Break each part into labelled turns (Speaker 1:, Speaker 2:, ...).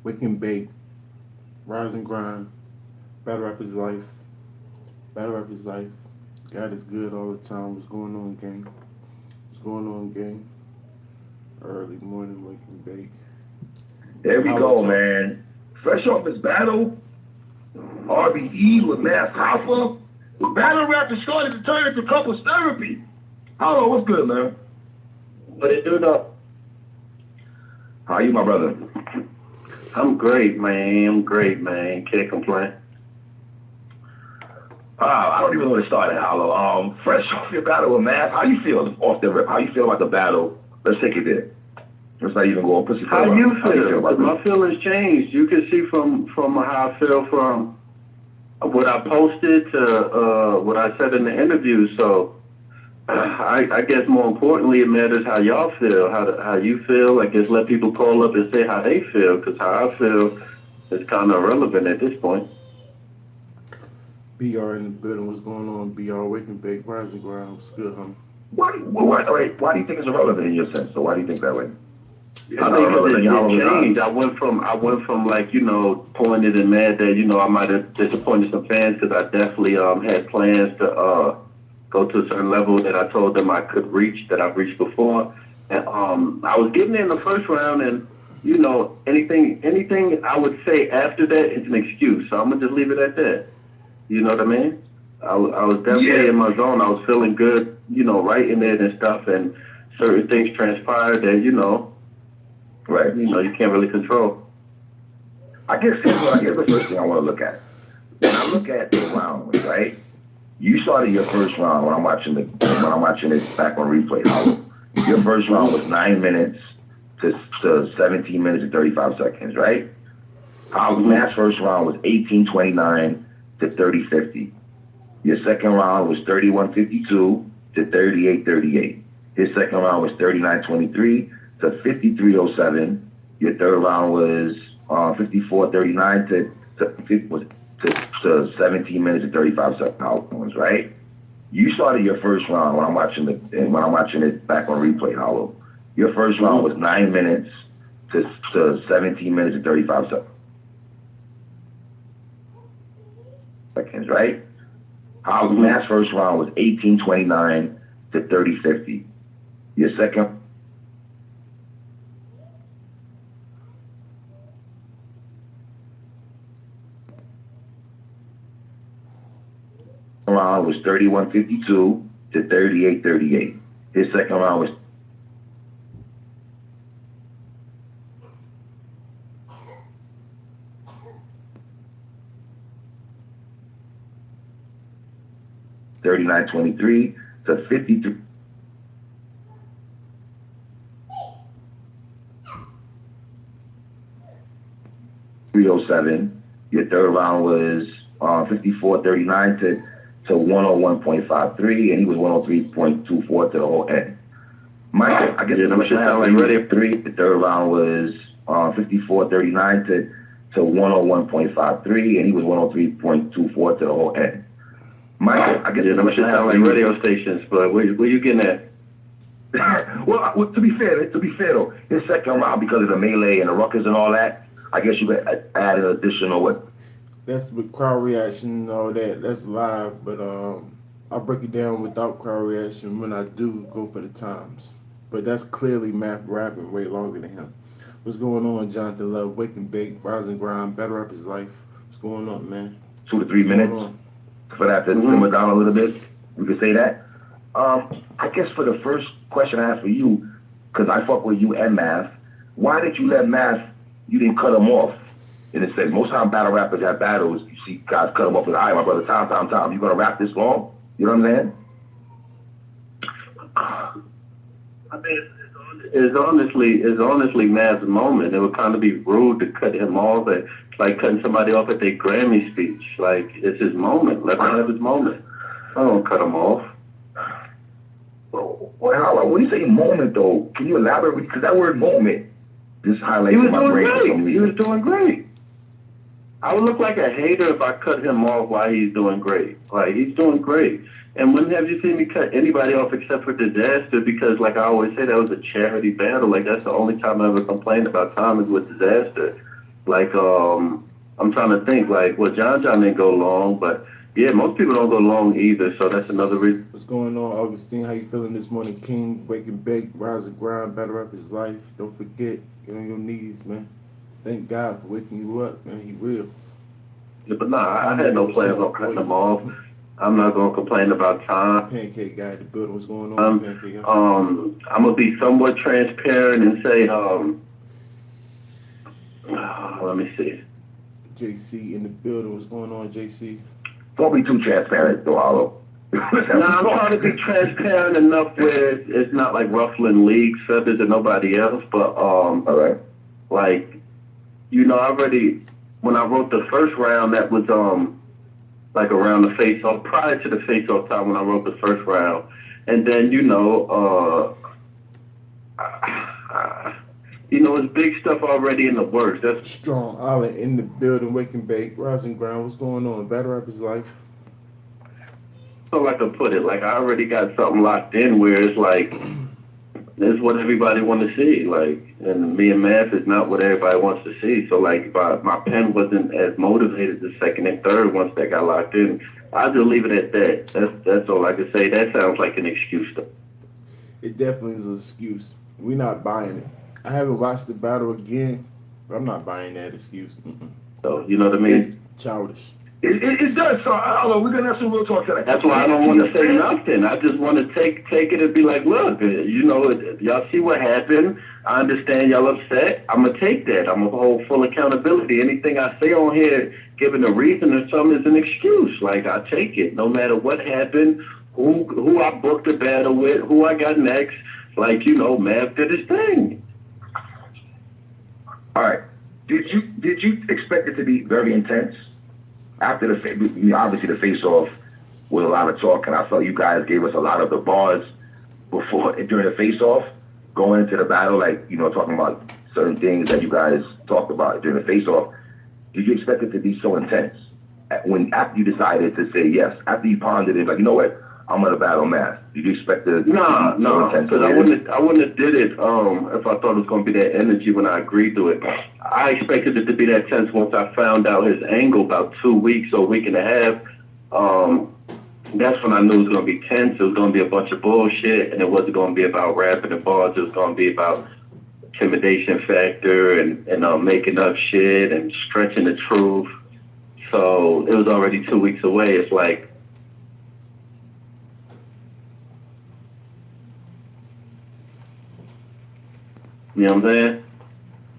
Speaker 1: Wake and bake, rise and grind. Battle rap is life. Battle rap is life. God is good all the time. What's going on, gang? What's going on, gang? Early morning, wake and bake.
Speaker 2: There we
Speaker 1: Hollow
Speaker 2: go,
Speaker 1: talk.
Speaker 2: man. Fresh off his battle, RBE with Mass Hoffa. The battle rap is starting to turn into couples therapy. Hello, what's good, man?
Speaker 3: What it do though?
Speaker 2: How are you, my brother?
Speaker 3: I'm great, man. I'm great, man. Can't complain.
Speaker 2: I don't even know where to start at, Hollow. Fresh off your battle with Mass, how you feel off the rip? How you feel about the battle? Let's take it there. Let's not even go on pussy.
Speaker 3: How you feel?
Speaker 2: about this?
Speaker 3: My feelings changed. You can see from how I feel from what I posted to what I said in the interview. So I guess more importantly, it matters how y'all feel, how you feel. I guess let people call up and say how they feel, because how I feel is kind of irrelevant at this point.
Speaker 1: BR in the building. What's going on, BR? Wake and bake, rise and grind. What's good, homie?
Speaker 2: Why do you think it's irrelevant in your sense? So why do you think that way?
Speaker 3: I think it changed. I went from like, pointed and mad that, I might have disappointed some fans, because I definitely had plans to go to a certain level that I told them I could reach, that I've reached before. And I was getting in the first round, and anything I would say after that is an excuse. So I'm gonna just leave it at that. You know what I mean? I was definitely in my zone. I was feeling good, writing it and stuff, and certain things transpired that,
Speaker 2: Right.
Speaker 3: you can't really control.
Speaker 2: I guess the first thing I want to look at. When I look at the round, right? You started your first round when I'm watching it back on replay. Hollow. Your first round was 9 minutes to 17 minutes and 35 seconds, right? Matt's first round was 18:29 to 30:50. Your second round was 31:52 to 38:38. His second round was 39:23 to 53:07. Your third round was 54:39 to 17 minutes and 35 seconds, right? You started your first round when I'm watching it back on replay, Hollow. Your first round was 9 minutes to 17 minutes and 35 seconds, right? Matt's first round was 18:29 to 30:50. Your second round was 31:52 to 38:38. His second round was thirty-nine 23 to 53. Your third round was 54:39 to 101.53, and he was 103.24 to the whole end. Mike, I guess the number should sound like ready. The third round was 54:39 to 101.53, and he was 103.24 to the whole end. Mike, I guess the number should sound like radio stations, but where you getting at? well, to be fair though, his second round, because of the melee and the ruckus and all that, I guess you could add an additional what?
Speaker 1: That's with crowd reaction and all that. That's live, but I'll break it down without crowd reaction when I do go for the times. But that's clearly math rapping way longer than him. What's going on, Jonathan Love? Wake and bake, rise and grind, battle rap is life. What's going on, man?
Speaker 2: 2 to 3 minutes for that to simmer down a little bit. We could say that. I guess for the first question I have for you, because I fuck with you and Math, why did you let Math? You didn't cut him off. In a sense, most time battle rappers have battles. You see guys cut them off with, all right, my brother, time. You gonna rap this long? You know what I'm saying?
Speaker 3: I mean, it's honestly Matt's moment. It would kind of be rude to cut him off, like cutting somebody off at their Grammy speech. Like, it's his moment. Let him have his moment. I don't cut him off.
Speaker 2: Well, when you say moment, though, can you elaborate? Because that word moment just highlights my brain for some reason.
Speaker 3: He was doing great. I would look like a hater if I cut him off while he's doing great. Like, he's doing great. And when have you seen me cut anybody off except for Disaster? Because, like I always say, that was a charity battle. Like, that's the only time I ever complained about Tom is with Disaster. Like, I'm trying to think, like, well, John didn't go long, but yeah, most people don't go long either, so that's another reason.
Speaker 1: What's going on, Augustine? How you feeling this morning? King, wake and bake, rise and grind, better up his life. Don't forget, get on your knees, man. Thank God for waking you up, man. He will.
Speaker 3: Yeah, but nah, I had no plans on cutting them off. I'm not gonna complain about time.
Speaker 1: Pancake guy at the building. What's going on, Pancake guy?
Speaker 3: I'm gonna be somewhat transparent and say, let me see.
Speaker 1: JC in the building. What's going on, JC?
Speaker 2: Don't be too transparent, though, Hollow.
Speaker 3: Now I'm trying to be transparent enough where it's not like ruffling league feathers or nobody else, but
Speaker 2: All right.
Speaker 3: like, you know, already when I wrote the first round, that was like around the face off, prior to the face off time when I wrote the first round, and then it's big stuff already in the works. That's
Speaker 1: Strong Island in the building. Wake and bake, rise and grind. What's going on? Better up his life.
Speaker 3: so I could put it. Like I already got something locked in where it's like this is what everybody want to see. Like, and me and math is not what everybody wants to see. So like, if my pen wasn't as motivated the second and third once that got locked in, I'll just leave it at that. That's all I can say. That sounds like an excuse though.
Speaker 1: It definitely is an excuse. We're not buying it. I haven't watched the battle again, but I'm not buying that excuse.
Speaker 3: So you know what I mean?
Speaker 1: Childish.
Speaker 2: It does. So, Hollow, we're going to have some real talk tonight.
Speaker 3: That's why I don't want to say nothing. I just want to take it and be like, look, y'all see what happened. I understand y'all upset. I'm going to take that. I'm going to hold full accountability. Anything I say on here, given a reason or something, is an excuse. Like, I take it. No matter what happened, who I booked a battle with, who I got next. Like, Mav did his thing.
Speaker 2: All right. Did you expect it to be very intense? After obviously the face-off with a lot of talk, and I felt you guys gave us a lot of the bars during the face-off, going into the battle, like, talking about certain things that you guys talked about during the face-off. Did you expect it to be so intense? After you decided to say yes, after you pondered it, like, you know what, I'm gonna battle Math. Did you expect it to be so intense?
Speaker 3: Because I wouldn't have did it if I thought it was gonna be that energy when I agreed to it. I expected it to be that tense once I found out his angle about 2 weeks or a week and a half. That's when I knew it was gonna be tense. It was gonna be a bunch of bullshit, and it wasn't gonna be about rapping and bars. It was gonna be about intimidation factor and making up shit and stretching the truth. So it was already 2 weeks away. It's like, you know what I'm saying?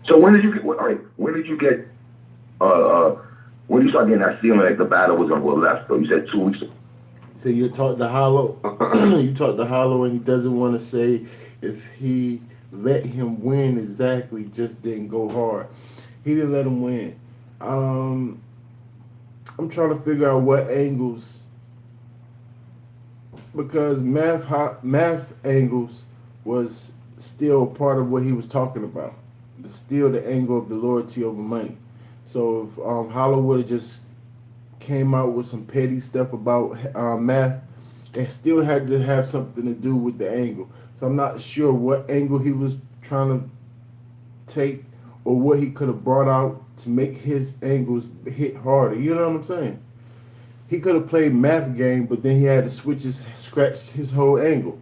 Speaker 2: So when did you get? All right. When did you get? When you start getting that feeling like the battle was on what left? So you said 2 weeks ago.
Speaker 1: So you talk to Hollow. You talk to Hollow, and he doesn't want to say if he let him win exactly. Just didn't go hard. He didn't let him win. I'm trying to figure out what angles, because math angles was still part of what he was talking about. Still the angle of the loyalty over money. So if Hollow would have just came out with some petty stuff about math, it still had to have something to do with the angle. So I'm not sure what angle he was trying to take or what he could have brought out to make his angles hit harder. You know what I'm saying? He could have played math game, but then he had to scratch his whole angle.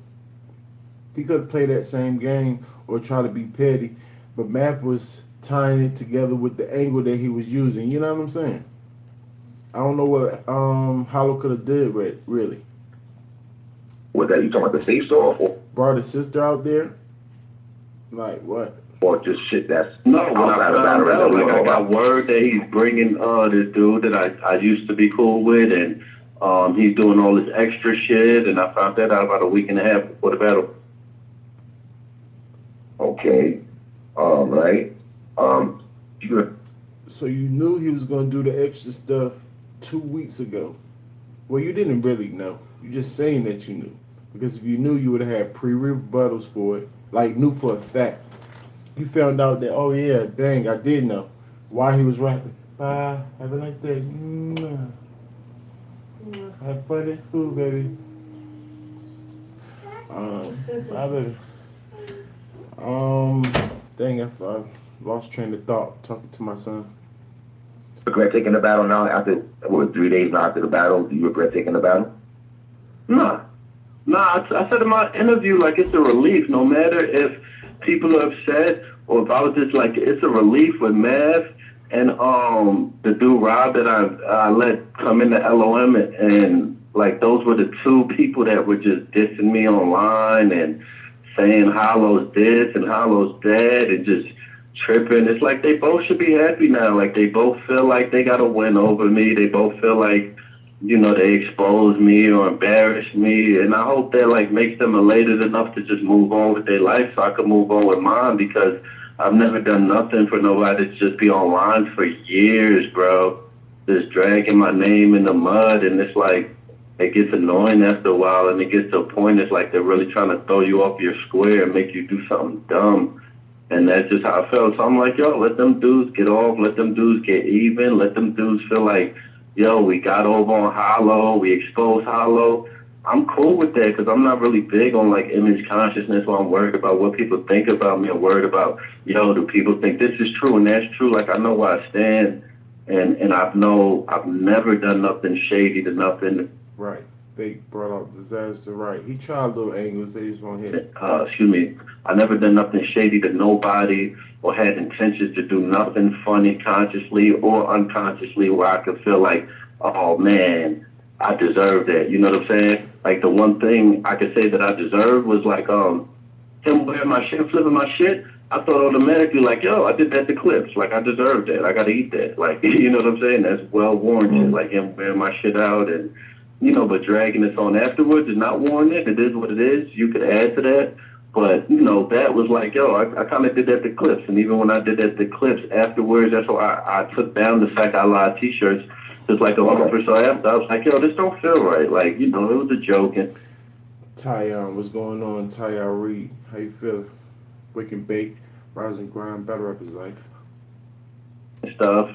Speaker 1: He could have played that same game or try to be petty, but math was tying it together with the angle that he was using. You know what I'm saying? I don't know what Hollow could have did really.
Speaker 2: Was that you talking about the face-off or
Speaker 1: Brought his sister out there? Like what?
Speaker 2: just shit that's
Speaker 3: No, when I
Speaker 2: outside of
Speaker 3: found
Speaker 2: battle
Speaker 3: out,
Speaker 2: that we
Speaker 3: like
Speaker 2: know
Speaker 3: I got
Speaker 2: about?
Speaker 3: word that he's bringing this dude that I used to be cool with, and he's doing all this extra shit, and I found that out about a week and a half before the battle.
Speaker 2: Okay. Right.
Speaker 1: So you knew he was gonna do the extra stuff 2 weeks ago. Well, you didn't really know. You're just saying that you knew. Because if you knew, you would have had pre-rebuttals for it. Like, knew for a fact. You found out that, oh yeah, dang, I did know why he was rapping. Bye. Have a nice day. Mwah. Have fun at school, baby. Bye, baby. Dang, lost train of thought talking to my son.
Speaker 2: Regret taking the battle now after, what, 3 days now after the battle? Do you regret taking the battle?
Speaker 3: Nah. Nah, I said in my interview, like, it's a relief. No matter if people are upset or if I was just like, it's a relief with Mav and the dude Rob that I let come into LOM and like those were the two people that were just dissing me online and saying Hollow's this and Hollow's that and just tripping. It's like they both should be happy now. Like they both feel like they got a win over me. They both feel like, you know, they exposed me or embarrassed me. And I hope that like makes them elated enough to just move on with their life so I can move on with mine, because I've never done nothing for nobody to just be online for years, bro. Just dragging my name in the mud. And it's like, it gets annoying after a while, and it gets to a point it's like they're really trying to throw you off your square and make you do something dumb. And that's just how I felt. So I'm like, yo, let them dudes get off, let them dudes get even, let them dudes feel like, yo, we got over on Hollow, we exposed Hollow. I'm cool with that because I'm not really big on like image consciousness where I'm worried about what people think about me. I'm worried about, yo, do people think this is true and that's true? Like I know where I stand, and I've never done nothing shady to nothing.
Speaker 1: Right. They brought out Disaster. Right. He tried little angles. They just won't hit it.
Speaker 3: Excuse me. I never done nothing shady to nobody or had intentions to do nothing funny consciously or unconsciously where I could feel like, oh man, I deserve that. You know what I'm saying? Like the one thing I could say that I deserved was like him wearing my shit, flipping my shit. I thought automatically like, yo, I did that to Clips. Like I deserved that. I gotta eat that. Like, you know what I'm saying? That's well warranted. Like him wearing my shit out and, you know, but dragging this on afterwards is not warranted. It is what it is. You could add to that. But, you know, that was like, yo, I kind of did that to Clips. And even when I did that to Clips afterwards, that's why I took down the Fact I Lied t-shirts just like a month or so after. I was like, yo, this don't feel right. Like, you know, it was a joke. And
Speaker 1: Tyon, what's going on? Tyon Reed, how you feeling? Wake and bake, rise and grind, better up his life.
Speaker 3: Stuff.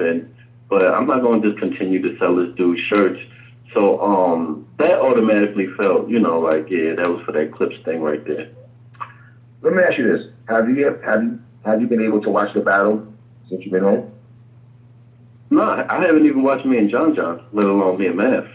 Speaker 3: But I'm not going to just continue to sell this dude's shirts. So that automatically felt, you know, like, yeah, that was for that Clips thing right there.
Speaker 2: Let me ask you this: Have you been able to watch the battle since you've been home?
Speaker 3: No, I haven't even watched me and John, let alone me and Mav.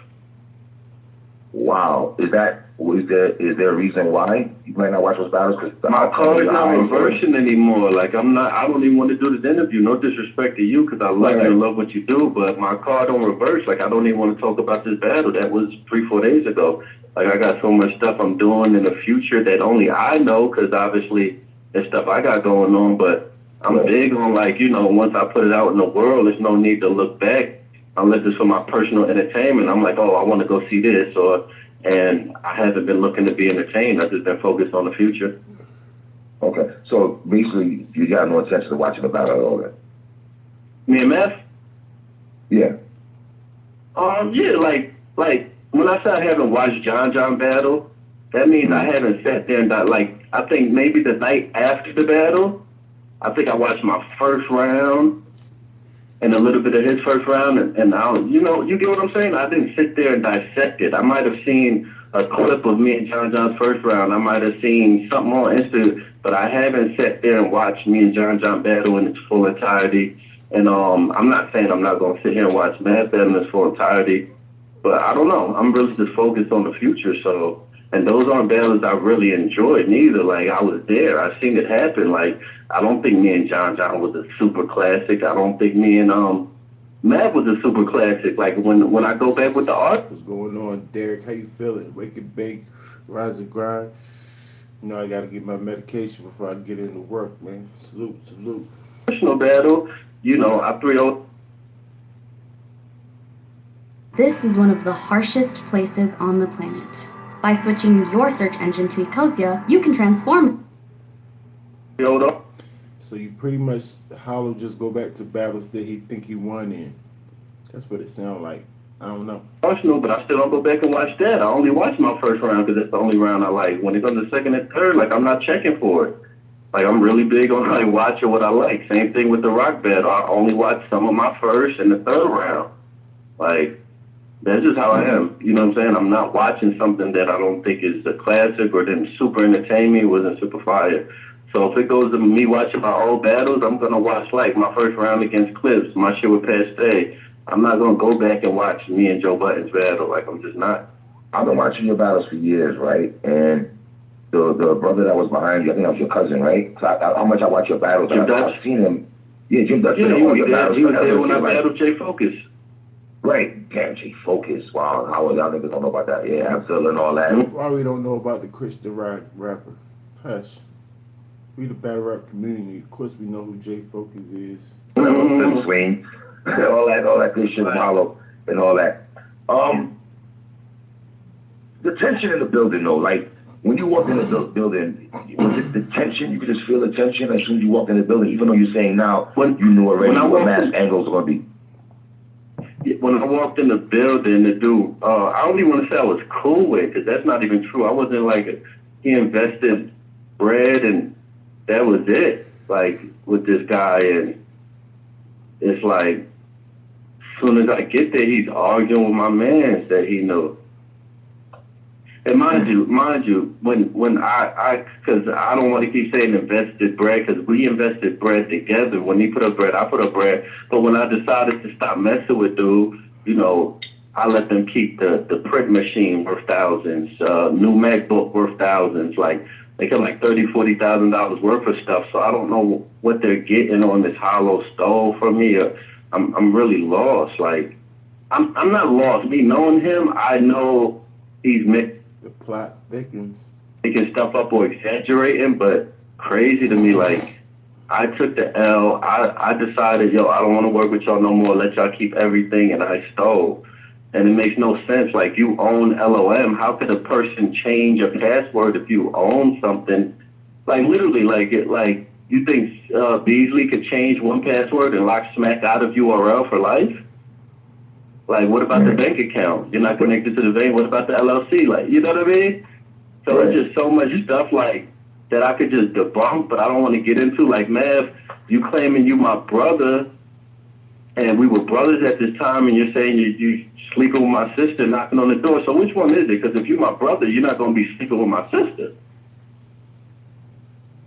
Speaker 2: Wow, is there a reason why you might not watch those battles? Because
Speaker 3: my car is not reversing anymore. Like I don't even want to do this interview. No disrespect to you, because I love you and love what you do, but my car don't reverse. Like I don't even want to talk about this battle. That was 3-4 days ago. Like I got so much stuff I'm doing in the future that only I know, because obviously there's stuff I got going on. But I'm big on, like, you know, once I put it out in the world, there's no need to look back unless it's for my personal entertainment. I'm like, oh, I want to go see this, and I haven't been looking to be entertained. I've just been focused on the future.
Speaker 2: Okay, so basically, you got no intention of watching the battle at all, then?
Speaker 3: Me and Mav?
Speaker 2: Yeah.
Speaker 3: Yeah, like when I say I haven't watched John battle, that means I haven't sat there and like, I think maybe the night after the battle, I think I watched my first round and a little bit of his first round, and I, you know, you get what I'm saying? I didn't sit there and dissect it. I might have seen a clip of me and John's first round. I might have seen something on Insta, but I haven't sat there and watched me and John battle in its full entirety. And I'm not saying I'm not going to sit here and watch Mav battle in its full entirety, but I don't know. I'm really just focused on the future. So, and those aren't battles I really enjoyed neither. Like I was there. I seen it happen. Like I don't think me and John was a super classic. I don't think me and Mav was a super classic. Like when I go back with the art.
Speaker 1: What's going on, Derek? How you feeling? Wake and bake, rise and grind. You know I gotta get my medication before I get into work, man. Salute.
Speaker 3: Personal battle, you know, I 3-0.
Speaker 4: This is one of the harshest places on the planet. By switching your search engine to Ecosia, you can transform.
Speaker 1: So you pretty much Hollow just go back to battles that he think he won in. That's what it sounds like. I don't know.
Speaker 3: Arsenal, but I still don't go back and watch that. I only watch my first round because that's the only round I like. When it comes to second and third, like I'm not checking for it. Like I'm really big on like watching what I like. Same thing with the Rock battle. I only watch some of my first and the third round. Like that's just how I am. You know what I'm saying? I'm not watching something that I don't think is a classic or didn't super entertain me, wasn't super fire. So if it goes to me watching my old battles, I'm gonna watch like my first round against Clips, my shit with Paste. I'm not gonna go back and watch me and Joe Budden's battle. Like, I'm just not.
Speaker 2: I've been watching your battles for years, right? And the brother that was behind you, I think that was your cousin, right? How much I watch your battles,
Speaker 3: Jim Dutch?
Speaker 2: I've seen him. Yeah, Jim Dutch.
Speaker 3: Yeah, he was there. He was there when I
Speaker 2: right?
Speaker 3: battled Jay Focus.
Speaker 2: Right. Damn, G Focus. Wow, how y'all niggas don't know about that? Yeah, Abdul and all that.
Speaker 1: Why we don't know about the Christian rapper? Hush. We the battle rap community. Of course we know who Jay Focus is.
Speaker 2: Little Swing, all that good shit, Marlo, and all that. The tension in the building, though, like when you walk in the building, was it the tension? You could just feel the tension as soon as you walk in the building, even though you're saying now you knew already what mass angles are gonna be.
Speaker 3: When I walked in the building, the dude, I don't even want to say I was cool with, because that's not even true. I wasn't like, he invested bread and that was it, like, with this guy. And it's like, as soon as I get there, he's arguing with my man that he knew. And mind you, when I because I don't want to keep saying invested bread, because we invested bread together. When he put up bread, I put up bread. But when I decided to stop messing with dude, you know, I let them keep the print machine worth thousands, new MacBook worth thousands. Like, they get like $30,000-$40,000 worth of stuff. So I don't know what they're getting on this hollow stove from me. I'm really lost. Like, I'm not lost. Me knowing him, I know he's
Speaker 1: The plot thickens.
Speaker 3: making stuff up or exaggerating, but crazy to me. Like, I took the L. I decided, yo, I don't want to work with y'all no more. Let y'all keep everything, and I stole. And it makes no sense. Like, you own LOM. How could a person change a password if you own something? Like, literally, like you think Beasley could change one password and lock smack out of URL for life? Like, what about the bank account? You're not connected to the bank. What about the LLC? Like, you know what I mean? So it's just so much stuff, like, that I could just debunk, but I don't want to get into. Like, Mav, you claiming you my brother, and we were brothers at this time, and you're saying you sleeping with my sister, knocking on the door. So which one is it? Because if you're my brother, you're not going to be sleeping with my sister.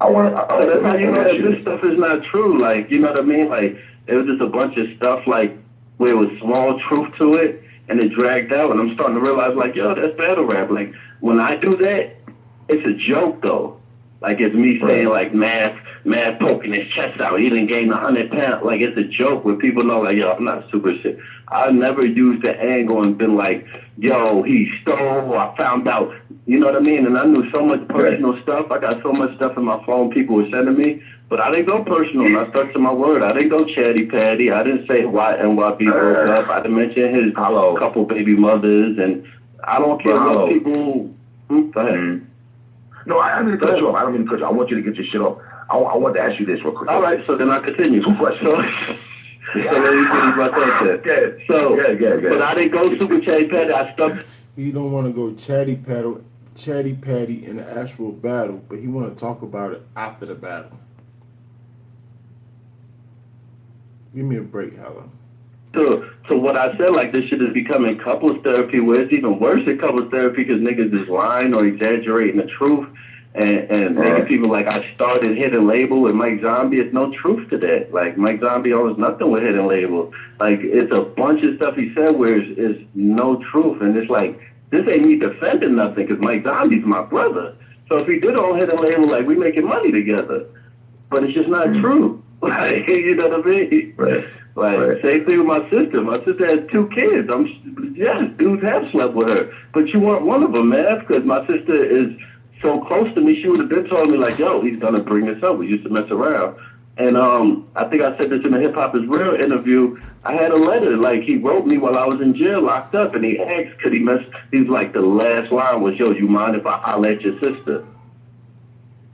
Speaker 3: So that's how you know that this stuff is not true. Like, you know what I mean? Like, it was just a bunch of stuff, like, where it was small truth to it, and it dragged out, and I'm starting to realize, like, yo, that's battle rap. Like, when I do that, it's a joke, though. Like, it's me saying, like, Mav poking his chest out. He done gained 100 pounds. Like, it's a joke where people know, like, yo, I'm not super shit. I never used the angle and been like, yo, he stole, I found out. You know what I mean? And I knew so much personal stuff. I got so much stuff in my phone people were sending me. But I didn't go personal, and I stuck to my word. I didn't go chatty patty. I didn't say why NYB broke up. I didn't mention his couple baby mothers. And I don't care what people... Go ahead.
Speaker 2: No, I don't mean to cut you off. I don't mean to cut you off. I want you to get your shit off. I want to ask you this real quick.
Speaker 3: All right, so then I'll continue.
Speaker 2: 2 questions.
Speaker 3: So let me finish my thought there. So, but I didn't go super chatty patty. I stuck.
Speaker 1: He don't want to go chatty patty in the actual battle, but he want to talk about it after the battle. Give me a break, Hella.
Speaker 3: So what I said, like, this shit is becoming couples therapy, where it's even worse than couples therapy because niggas is lying or exaggerating the truth and making people like, I started Hidden Label with Mike Zombie. It's no truth to that. Like, Mike Zombie owns nothing with Hidden Label. Like, it's a bunch of stuff he said where it's no truth. And it's like, this ain't me defending nothing because Mike Zombie's my brother. So if he did own Hidden Label, like, we making money together. But it's just not true. Like, you know what I mean? Like, same thing with my sister. My sister has 2 kids. Yes, dudes have slept with her. But you weren't one of them, man, because my sister is so close to me. She would have been telling me, like, yo, he's going to bring this up. We used to mess around. And I think I said this in the Hip Hop Is Real interview. I had a letter, like, he wrote me while I was in jail, locked up, and he asked, could he mess? He's like, the last line was, yo, you mind if I holler at your sister?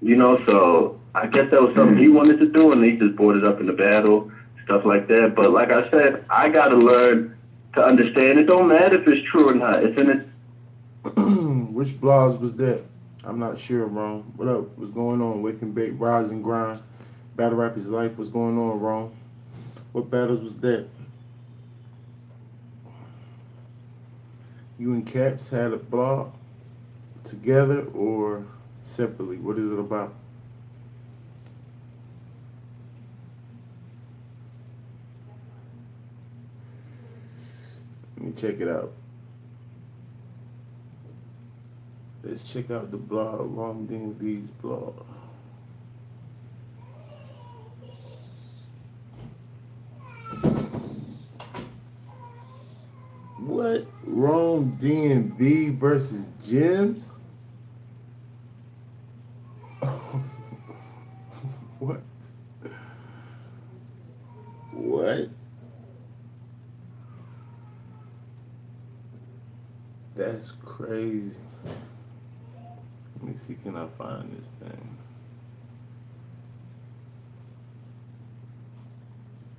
Speaker 3: You know, so I guess that was something he wanted to do, and he just brought it up in the battle. Stuff like that. But like I said, I got to learn to understand. It don't matter if it's true or not. It's in it.
Speaker 1: Which blogs was that? I'm not sure, Ron. What up? What's going on? Wake and Bake, Rise and Grind, Battle Rappers Life. What's going on, Ron? What battles was that? You and Caps had a blog together or separately? What is it about? Let me check it out. Let's check out the blog, Wrong DMV's blog. What? Rome DMV versus Gems? What? What? That's crazy. Let me see, can I find this thing?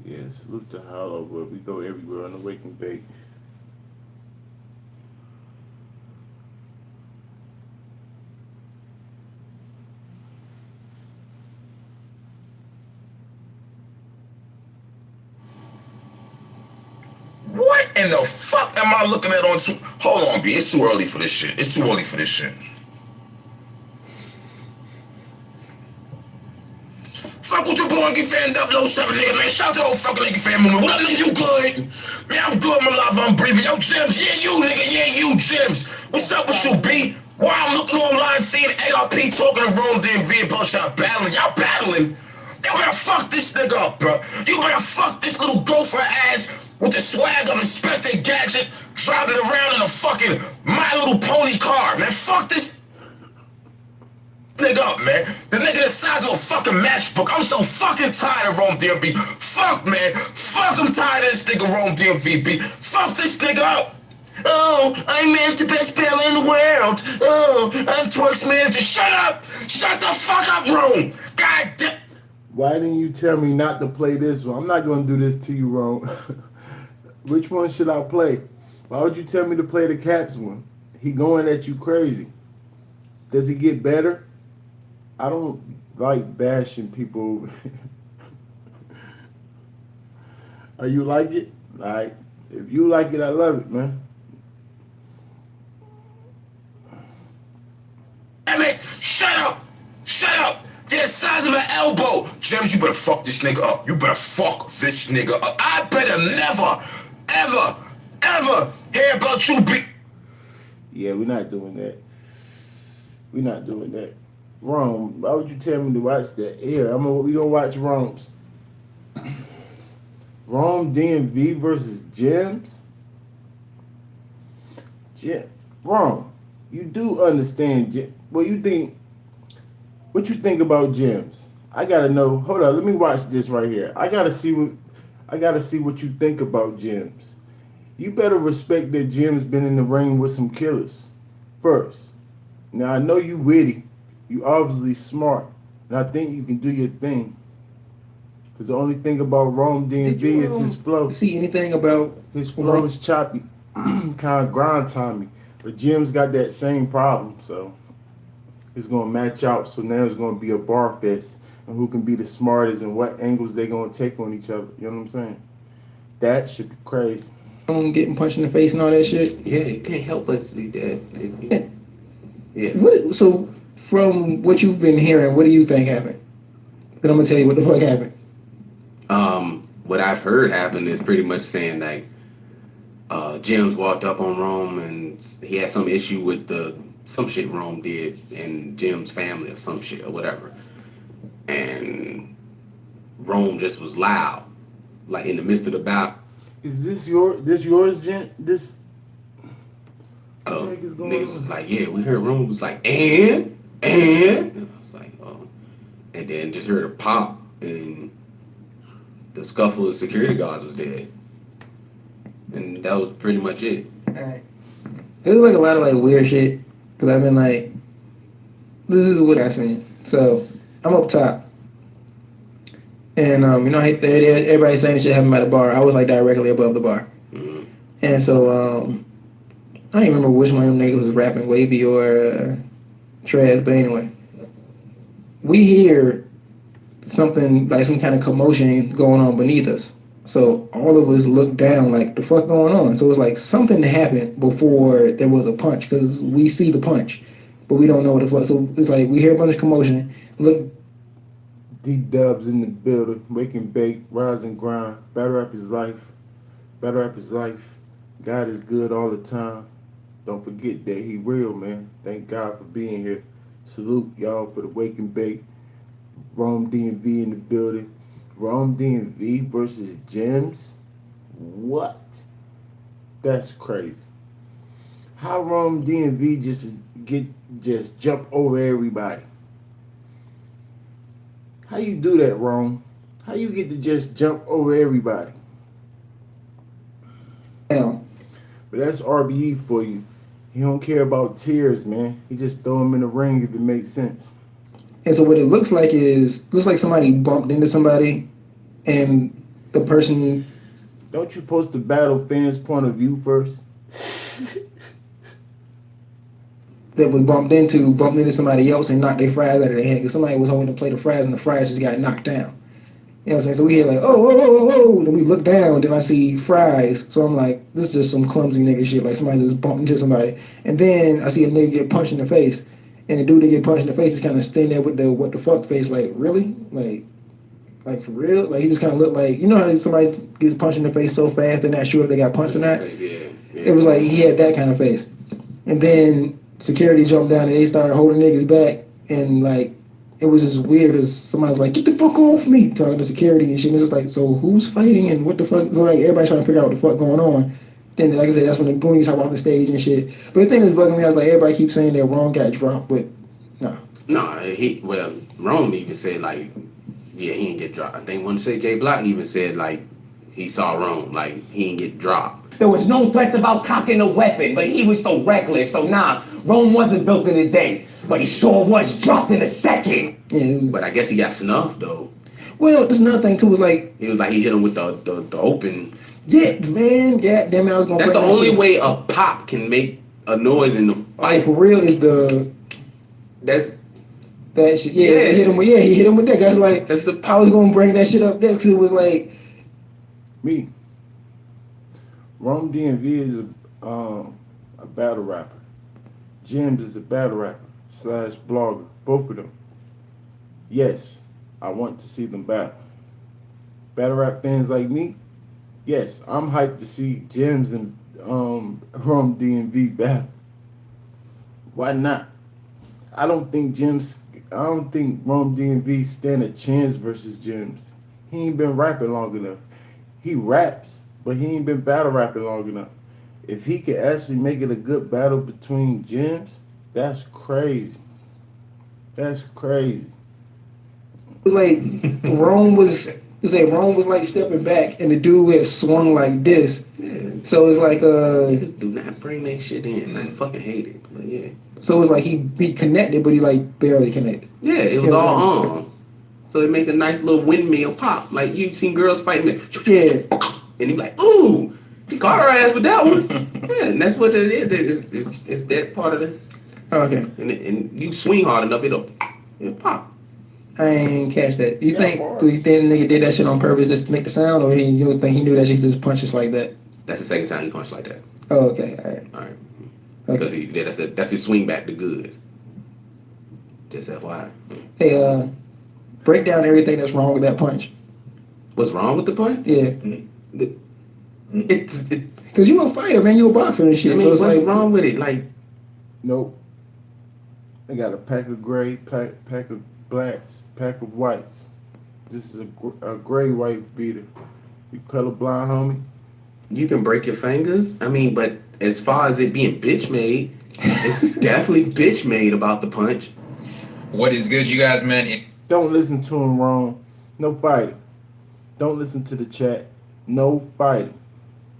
Speaker 1: Yeah, salute to Hollow, but we go everywhere on the Wake and Bake.
Speaker 5: What in the fuck am I looking at on two? Hold on, B. It's too early for this shit. It's too early for this shit. Fuck with your boy, get fanned up, low 7 nigga, man. Shout out to the whole fucking nigga fan movement. What up, nigga? You good? Man, I'm good, my life, I'm breathing. Yo, Jims, yeah, you, nigga, yeah, you, Jims. What's up with you, B? Why I'm looking online, seeing ARP talking to Rome DMV about y'all battling. Y'all battling? You better fuck this nigga up, bro. You better fuck this little gopher ass with the swag of Inspector Gadget driving around in a fucking My Little Pony car, man. Fuck this nigga up, man. The nigga the size of a fucking matchbook. I'm so fucking tired of Rome DMV. Fuck, man. Fuck, I'm tired of this nigga Rome DMV. Fuck this nigga up. Oh, I'm the best baller in the world. Oh, I'm Twerk's manager. Shut up. Shut the fuck up, Rome. God damn.
Speaker 1: Why didn't you tell me not to play this one? I'm not going to do this to you, Rome. Which one should I play? Why would you tell me to play the Caps one? He going at you crazy. Does he get better? I don't like bashing people. Are you like it? Like, if you like it, I love it, man.
Speaker 5: Damn it! Shut up! Shut up! They're the size of an elbow! James, you better fuck this nigga up. You better fuck this nigga up. I better never, ever hear about you be...
Speaker 1: Yeah, we're not doing that. We're not doing that. Rome, why would you tell me to watch that? Here, we gonna watch Rome's. Rome DMV versus Gems? Rome, you do understand, what you think about Gems? I gotta know, hold on, let me watch this right here. I gotta see what you think about Gems. You better respect that Gems been in the ring with some killers first. Now, I know you witty. You obviously smart. And I think you can do your thing. Because the only thing about Rome DMV is his flow.
Speaker 6: See anything about...
Speaker 1: His flow is choppy. Kind of grind timey. But Jim's got that same problem. So it's going to match out. So now it's going to be a bar fest. And who can be the smartest and what angles they're going to take on each other. You know what I'm saying? That should be crazy.
Speaker 6: Getting punched in the face and all that shit.
Speaker 7: Yeah, you can't help but see that. Yeah.
Speaker 6: So, from what you've been hearing, what do you think happened? Then I'm gonna tell you what the fuck happened.
Speaker 7: What I've heard happen is pretty much saying like, Jim's walked up on Rome and he had some issue with some shit Rome did and Jim's family or some shit or whatever, and Rome just was loud, like in the midst of the battle.
Speaker 1: Is this yours, Jen? This
Speaker 7: niggas was like, yeah, we heard Rome was like, and I was like, oh, and then just heard a pop and the scuffle of security guards was dead, and that was pretty much it.
Speaker 6: Alright. There's like a lot of like weird shit because I've been like, this is what I seen. So I'm up top, and you know, everybody's saying this shit happened by the bar. I was like directly above the bar, and so I don't even remember which one of them niggas was rapping, Wavy or Trez, but anyway, we hear something like some kind of commotion going on beneath us. So all of us look down like, the fuck going on? So it's like something happened before there was a punch because we see the punch, but we don't know what the fuck. So it's like we hear a bunch of commotion. Look.
Speaker 1: D-Dubs in the building, Wake and Bake, Rise and Grind, Battle Rap is Life, Battle Rap is Life. God is good all the time. Don't forget that He real, man. Thank God for being here. Salute y'all for the wake and bake. Rome DMV in the building. Rome DMV versus Gems. What? That's crazy. How Rome DMV just jump over everybody? How you do that, Rome? How you get to just jump over everybody?
Speaker 6: Now,
Speaker 1: But that's RBE for you. He don't care about tears, man. He just throw him in the ring if it makes sense.
Speaker 6: and so what it looks like somebody bumped into somebody, and the person
Speaker 1: Don't you post the battle fans' point of view first?
Speaker 6: that was bumped into somebody else and knocked their fries out of their hand because somebody was holding a plate of fries and the fries just got knocked down. You know what I'm saying? So we hear like, oh, then we look down, and then I see fries. So I'm like, this is just some clumsy nigga shit. Like somebody just bumped into somebody. And then I see a nigga get punched in the face. And the dude that get punched in the face is kind of standing there with the what the fuck face, like, really? Like for real? Like he just kind of looked like, you know how somebody gets punched in the face so fast they're not sure if they got punched or not?
Speaker 7: Yeah.
Speaker 6: It was like he had that kind of face. And then security jumped down and they started holding niggas back. And like, it was just weird because somebody was like, get the fuck off me, talking to security and shit. And it was just like, so who's fighting and what the fuck? So like, everybody trying to figure out what the fuck going on. Then, like I said, that's when the Goonies hop off the stage and shit. But the thing that's bugging me, I was like, everybody keeps saying that Ron got dropped, but no.
Speaker 7: No, Rome even said like, yeah, he didn't get dropped. I think one say Jay Block even said like he saw Rome, like he didn't get dropped.
Speaker 8: There was no threats about cocking a weapon, but he was so reckless. So nah, Rome wasn't built in a day, but he sure was dropped in a second.
Speaker 6: Yeah, it was,
Speaker 7: But I guess he got snuffed though.
Speaker 6: well, there's another thing too, was like,
Speaker 7: He was like he hit him with the open.
Speaker 6: yeah, man, god damn it, I was gonna
Speaker 7: That's
Speaker 6: bring
Speaker 7: the
Speaker 6: that
Speaker 7: only
Speaker 6: shit.
Speaker 7: way a pop can make a noise in the
Speaker 6: Like
Speaker 7: fight.
Speaker 6: for real is
Speaker 7: That's
Speaker 6: that shit. Yeah,
Speaker 7: Yeah.
Speaker 6: he hit him with that. Guys, like,
Speaker 7: That's the
Speaker 6: I was gonna bring that shit up next because it was like,
Speaker 1: Me. Rome DMV is a battle rapper. Gems is a battle rapper / blogger. Both of them. Yes, I want to see them battle. Battle rap fans like me, yes, I'm hyped to see Gems and Rome DMV battle. Why not? I don't think Rome DMV stand a chance versus Gems. He ain't been rapping long enough. He raps, but he ain't been battle rapping long enough. If he could actually make it a good battle between Gems, that's crazy. That's crazy.
Speaker 6: it was like Rome was like stepping back and the dude had swung like this.
Speaker 7: yeah.
Speaker 6: So it's like
Speaker 7: Just do not bring that shit in. I fucking hate it. But yeah.
Speaker 6: so it was like he connected, but he like barely connected.
Speaker 7: Yeah, it was
Speaker 6: Yeah,
Speaker 7: all
Speaker 6: so-
Speaker 7: on. So it make a nice little windmill pop. Like you seen girls fighting,
Speaker 6: Yeah.
Speaker 7: and he like, ooh, he caught her ass with that one. Yeah, and that's what it is. It's that part of it.
Speaker 6: Okay.
Speaker 7: And you swing hard enough, it'll pop.
Speaker 6: I ain't catch that. You
Speaker 1: Yeah,
Speaker 6: think
Speaker 1: bars.
Speaker 6: do you think the nigga did that shit on purpose just to make the sound, or you don't think he knew that she could just punch us like that?
Speaker 7: That's the second time he punched like that.
Speaker 6: Oh, okay, all right.
Speaker 7: All right, because
Speaker 6: Okay.
Speaker 7: that's his swing back to goods. Just FYI.
Speaker 6: Hey, break down everything that's wrong with that punch.
Speaker 7: What's wrong with the punch?
Speaker 6: Yeah,
Speaker 7: It's
Speaker 6: because you a fighter, man. You a boxer and shit.
Speaker 7: I mean,
Speaker 6: so it's
Speaker 7: what's
Speaker 6: like,
Speaker 7: wrong with it? Like,
Speaker 1: Nope. I got a pack of gray, pack of blacks, pack of whites. This is a gray white beater. You colorblind, homie?
Speaker 7: you can break your fingers. I mean, but as far as it being bitch made, it's definitely bitch made about the punch.
Speaker 9: What is good, you guys, man?
Speaker 1: Don't listen to him wrong. No fighting. Don't listen to the chat. No fighting.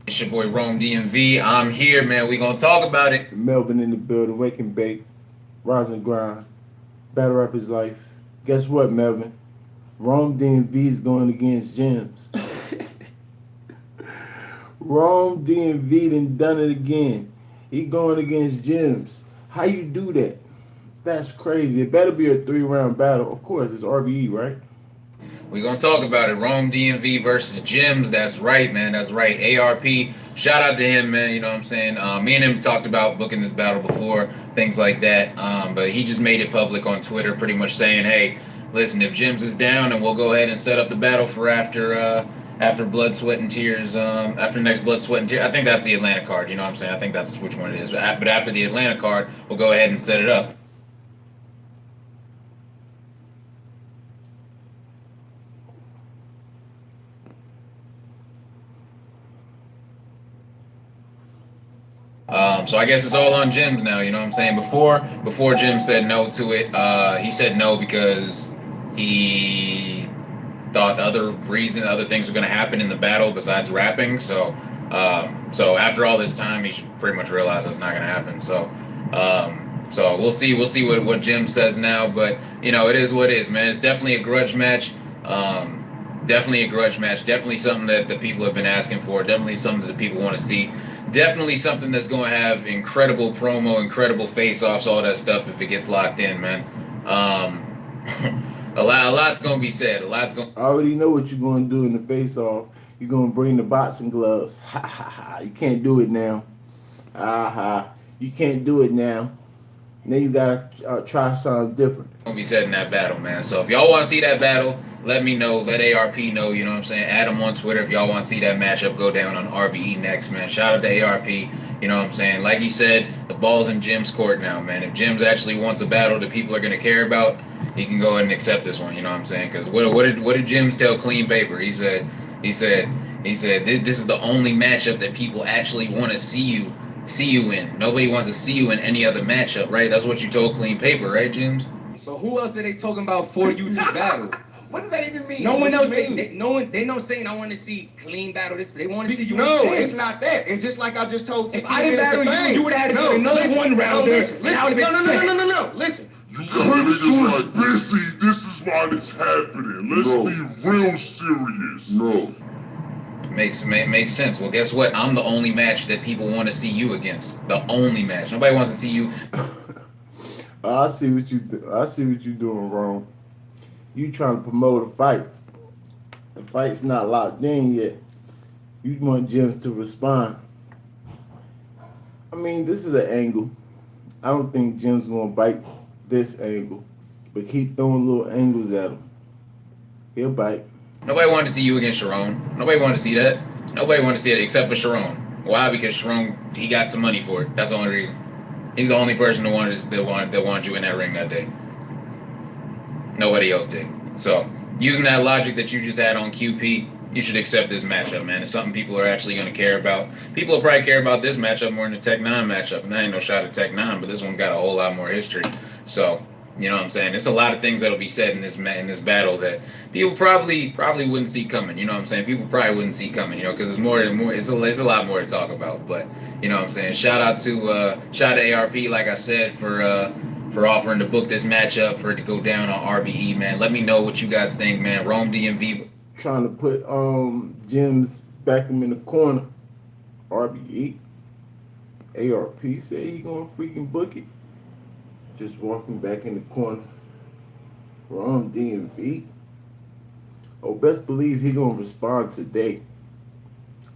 Speaker 9: It's your boy Rome DMV. I'm here, man. We gonna talk about it.
Speaker 1: Melvin in the building, wake and bake, rise and grind, battle rap his life. Guess what, Melvin? Rome DMV is going against Gems. Rome DMV done it again. He going against Gems. How you do that? That's crazy. It better be a 3-round battle. Of course, it's RBE, right?
Speaker 9: We gonna talk about it. Rome DMV versus Gems. That's right, man. That's right. ARP. Shout out to him, man. You know what I'm saying? Me and him talked about booking this battle before, things like that. But he just made it public on Twitter, pretty much saying, "Hey, listen, if Gems is down, and we'll go ahead and set up the battle for after after Blood, Sweat, and Tears. After next Blood, Sweat, and Tears. I think that's the Atlanta card. You know what I'm saying? I think that's which one it is. But after the Atlanta card, we'll go ahead and set it up. So I guess it's all on Jims now, you know what I'm saying? Before Jim said no to it, he said no because he thought other things were gonna happen in the battle besides rapping. So after all this time, he should pretty much realize that's not gonna happen. So we'll see what Jim says now, but you know, it is what it is, man. It's definitely a grudge match. Definitely a grudge match. Definitely something that the people have been asking for. Definitely something that the people want to see. Definitely something that's going to have incredible promo, incredible face-offs, all that stuff if it gets locked in, man. A lot's going to be said.
Speaker 1: I already know what you're going to do in the face-off. You're going to bring the boxing gloves. Ha, ha, ha. You can't do it now. Ha. You can't do it now. Now you got to try something different.
Speaker 9: Going to be said in that battle, man. So if y'all want to see that battle, let me know. Let ARP know, you know what I'm saying? Add him on Twitter if y'all want to see that matchup go down on RBE next, man. Shout out to ARP, you know what I'm saying? Like he said, the ball's in Jim's court now, man. If Jim's actually wants a battle that people are going to care about, he can go ahead and accept this one, you know what I'm saying? Because what did Jims tell Clean Paper? He said, this is the only matchup that people actually want to see you in. Nobody wants to see you in any other matchup, right? That's what you told Clean Paper, right, Jims?
Speaker 8: So who else are they talking about for you to battle?
Speaker 10: What does that even mean?
Speaker 8: No one else. They not saying I want to see Clean battle this. They want to see you.
Speaker 10: No, it's not that. And just like I just told 15
Speaker 8: if I didn't
Speaker 10: minutes
Speaker 8: battle
Speaker 10: of fame,
Speaker 8: you would have had to do another one rounder.
Speaker 10: No. Listen.
Speaker 5: You guys are busy. This is why this happening. Let's be real serious. No.
Speaker 9: Makes sense. Well, guess what? I'm the only match that people want to see you against. The only match. Nobody wants to see you.
Speaker 1: I see what you do. I see what you doing wrong. You trying to promote a fight. The fight's not locked in yet. You want Jims to respond. I mean, this is an angle. I don't think Jim's gonna bite this angle, but keep throwing little angles at him. He'll bite.
Speaker 9: Nobody wanted to see you against Sharon. Nobody wanted to see that. Nobody wanted to see it except for Sharon. Why? Because Sharon, he got some money for it. That's the only reason. He's the only person that wanted you in that ring that day. Nobody else did. So, using that logic that you just had on QP, you should accept this matchup, man. It's something people are actually going to care about. People will probably care about this matchup more than the Tech 9 matchup. And I ain't no shot at Tech 9, but this one's got a whole lot more history. So, you know what I'm saying? There's a lot of things that'll be said in this battle that people probably wouldn't see coming. You know what I'm saying? People probably wouldn't see coming. You know, because it's a lot more to talk about. But you know what I'm saying? Shout out to ARP, like I said, for offering to book this matchup for it to go down on RBE, man. Let me know what you guys think, man. Rome DMV
Speaker 1: trying to put Jims back him in the corner. RBE, ARP said he gonna freaking book it. Just walking back in the corner. Rome DMV. Oh, best believe he gonna respond today.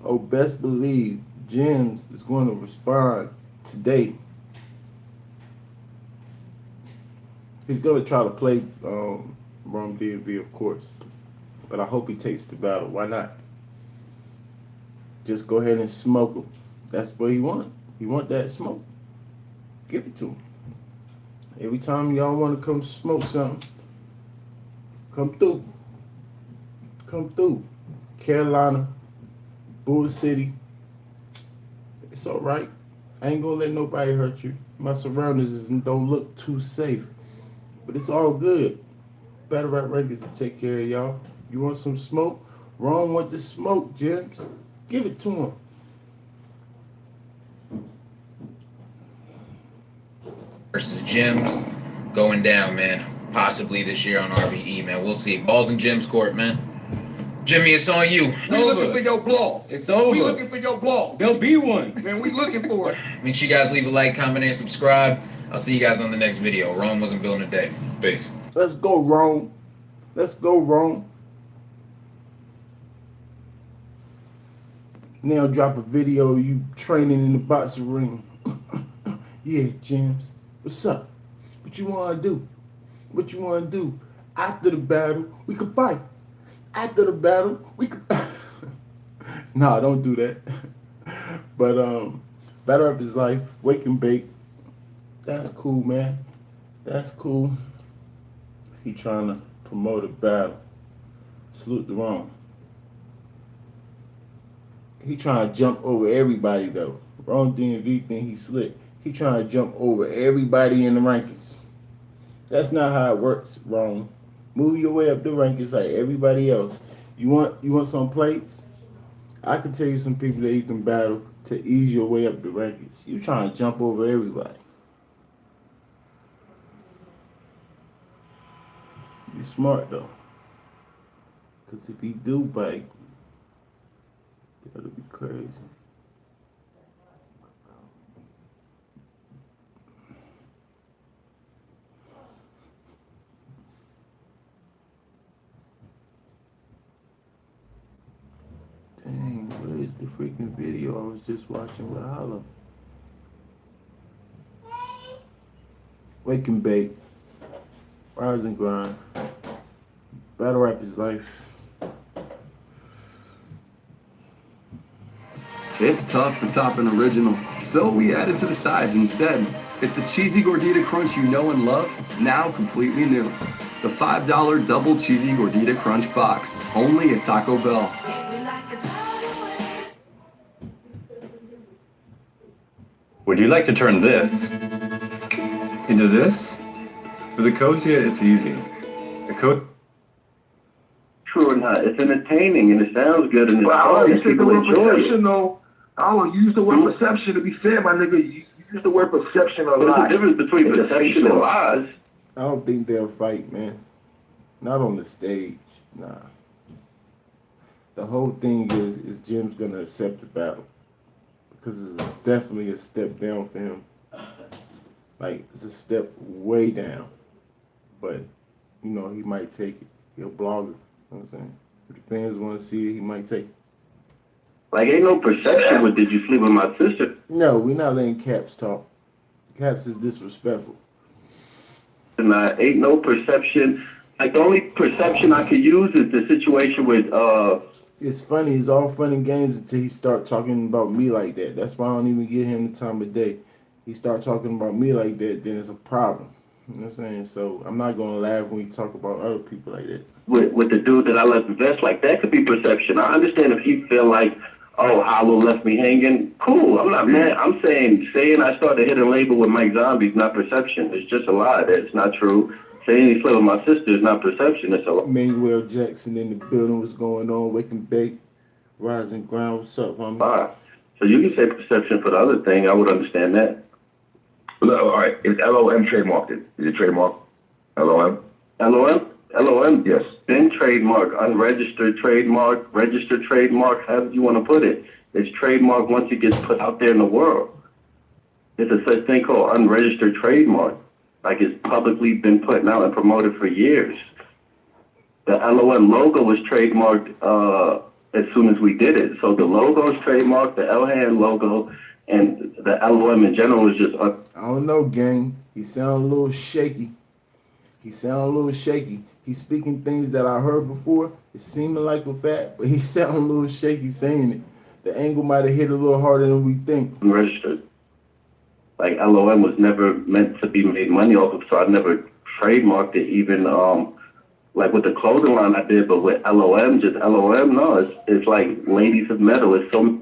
Speaker 1: Oh, best believe Jims is going to respond today. He's going to try to play Rome DMV, of course. But I hope he takes the battle. Why not? Just go ahead and smoke him. That's what he want. He want that smoke. Give it to him. Every time y'all want to come smoke something, come through. Come through. Carolina, Bull City. It's all right. I ain't going to let nobody hurt you. My surroundings don't look too safe. But it's all good. Battle Rap Records to take care of y'all. You want some smoke? Wrong with the smoke, Jims. Give it to him.
Speaker 9: versus Jims going down, man. Possibly this year on RBE, man. We'll see. Ball's in Jim's court, man. Jimmy, it's on you.
Speaker 10: We looking for your blog.
Speaker 8: It's over.
Speaker 10: We looking for your blog.
Speaker 8: There'll be one.
Speaker 10: Man, we looking for it.
Speaker 9: Make sure you guys leave a like, comment, and subscribe. I'll see you guys on the next video. Rome wasn't building today. Peace.
Speaker 1: Let's go, Rome. Let's go, Rome. Now drop a video of you training in the boxing ring. Yeah, Jims. What's up? What you want to do? What you want to do? After the battle, we can fight. After the battle, we can... No, don't do that. But Battle Rap is Life, Wake and Bake. That's cool, man. That's cool. He trying to promote a battle. Salute the wrong. He trying to jump over everybody though. Wrong DMV think he slick. He trying to jump over everybody in the rankings. That's not how it works, wrong. Move your way up the rankings like everybody else. You want some plates? I can tell you some people that you can battle to ease your way up the rankings. You trying to jump over everybody. You smart though. Cause if he do bite, that'll be crazy. Dang, where's the freaking video I was just watching with Hollow? Wake and Bake, Rise and Grind, Battle Rap is Life.
Speaker 11: It's tough to top an original, so we added to the sides instead. It's the cheesy gordita crunch you know and love, now completely new. The $5 double cheesy gordita crunch box, only at Taco Bell.
Speaker 12: Would you like to turn this into this? For the Ecosia, it's easy.
Speaker 3: True or not, it's entertaining and it sounds good and it's fun and people enjoy it.
Speaker 2: though. I don't use the word perception to be fair, my nigga. You use the word perception a
Speaker 3: But there's
Speaker 2: lot.
Speaker 3: a difference between perception and lies.
Speaker 1: I don't think they'll fight, man. Not on the stage, nah. The whole thing is Jim's gonna accept the battle. Because it's definitely a step down for him. Like, it's a step way down. But, you know, he might take it. He'll blog it. You know what I'm saying? If the fans want to see it, he might take it.
Speaker 3: Like, ain't no perception with did you sleep with my sister?
Speaker 1: No, we're not letting Caps talk. Caps is disrespectful.
Speaker 3: Ain't no perception. Like, the only perception I could use is the situation with,
Speaker 1: It's funny. It's all fun and games until he start talking about me like that. That's why I don't even give him the time of day. He start talking about me like that, then it's a problem. You know what I'm saying? So I'm not going to laugh when we talk about other people like that.
Speaker 3: with the dude that I left invest, like, that could be perception. I understand if he feel like, oh, Hollow left me hanging. Cool, I'm not mad. I'm saying I started hitting label with Mike Zombie is not perception. It's just a lie. That's not true. Saying he slept with my sister is not perception. It's a lie.
Speaker 1: Manuel Jackson in the building. What's going on? Wake and Bake, Rise and Grind. What's up, homie?
Speaker 3: So you can say perception for the other thing. I would understand that.
Speaker 2: All right, is LOM trademarked? Is it trademarked? LOM?
Speaker 3: LOM? LOM?
Speaker 2: Yes.
Speaker 3: Been trademark, unregistered trademark, registered trademark, however you want to put it. It's trademark once it gets put out there in the world. There's a such thing called unregistered trademark. Like, it's publicly been put out and promoted for years. The LOM logo was trademarked as soon as we did it. So the logo is trademarked, the Elhan logo, and the LOM in general is just...
Speaker 1: I don't know, gang. He sound a little shaky. He's speaking things that I heard before. It's seeming like a fact, but he sound a little shaky saying it. The angle might have hit a little harder than we think.
Speaker 3: Registered. Like, LOM was never meant to be made money off of, so I never trademarked it, even like with the clothing line I did, but with LOM, just LOM, no, it's like Ladies of Metal. It's so...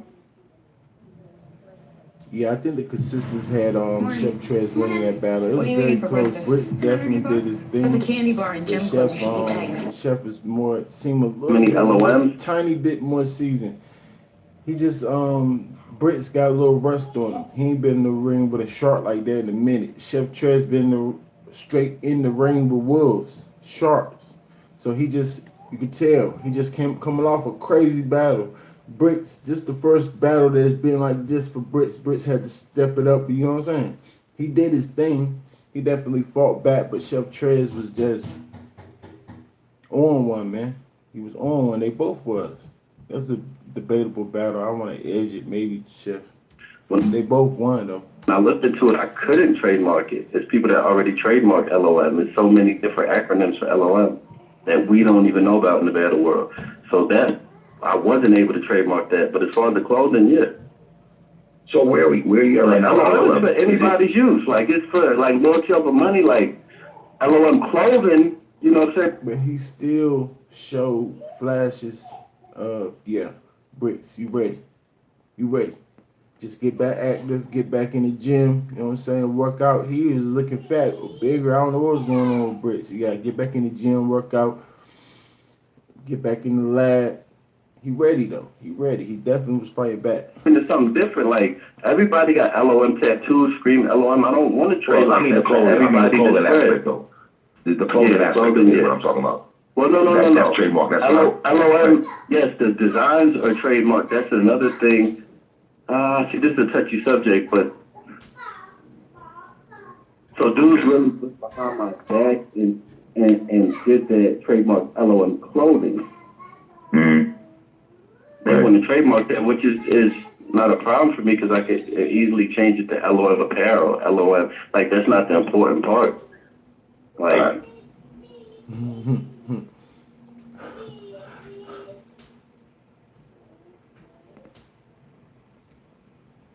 Speaker 1: Yeah, I think the Consistence had Chef Trez winning that battle. It
Speaker 13: What
Speaker 1: was
Speaker 13: are you
Speaker 1: very
Speaker 13: eating for
Speaker 1: close.
Speaker 13: breakfast?
Speaker 1: Brits definitely did his thing.
Speaker 13: There's a candy bar in
Speaker 1: The
Speaker 13: gym
Speaker 1: Chef,
Speaker 13: clothes.
Speaker 1: Chef is more, seem a little
Speaker 3: Many
Speaker 1: bit more,
Speaker 3: LOMs?
Speaker 1: tiny bit more seasoned. He just, Brits got a little rust on him. He ain't been in the ring with a shark like that in a minute. Chef Trez been straight in the ring with wolves, sharks. So he just, you could tell, he just coming off a crazy battle. Brits, just the first battle that has been like this for Brits. Brits had to step it up, you know what I'm saying? He did his thing. He definitely fought back, but Chef Trez was just on one, man. He was on one. They both was. That's a debatable battle. I want to edge it, maybe Chef. They both won, though.
Speaker 3: When I looked into it, I couldn't trademark it. There's people that already trademarked LOM. There's so many different acronyms for LOM that we don't even know about in the battle world. So that I wasn't able to trademark that. But as far as the clothing, yeah.
Speaker 2: So where are you right now?
Speaker 3: LOM is for anybody's use. Like, it's for, like, loyalty over money. Like, LOM clothing, you know what I'm saying?
Speaker 1: But he still showed flashes of, yeah, Bricks, you ready. You ready. Just get back active, get back in the gym, you know what I'm saying, work out. He was looking fat or bigger. I don't know what was going on with Bricks. You got to get back in the gym, work out, get back in the lab. He ready, though. He ready. He definitely was fighting back.
Speaker 3: Into something different. Like, everybody got LOM tattoos, scream LOM. I don't want to trade like that.
Speaker 2: Everybody aspect, though. The clothing aspect is what I'm talking about.
Speaker 3: Well, no.
Speaker 2: That's trademark. That's
Speaker 3: LOM, yes, the designs are trademarked. That's another thing. See, this is a touchy subject, but so dudes really put behind my back and did that trademark LOM clothing.
Speaker 2: Mm-hmm.
Speaker 3: They want to trademark that, which is not a problem for me because I could easily change it to LOM apparel, LOM. Like, that's not the important part. Like,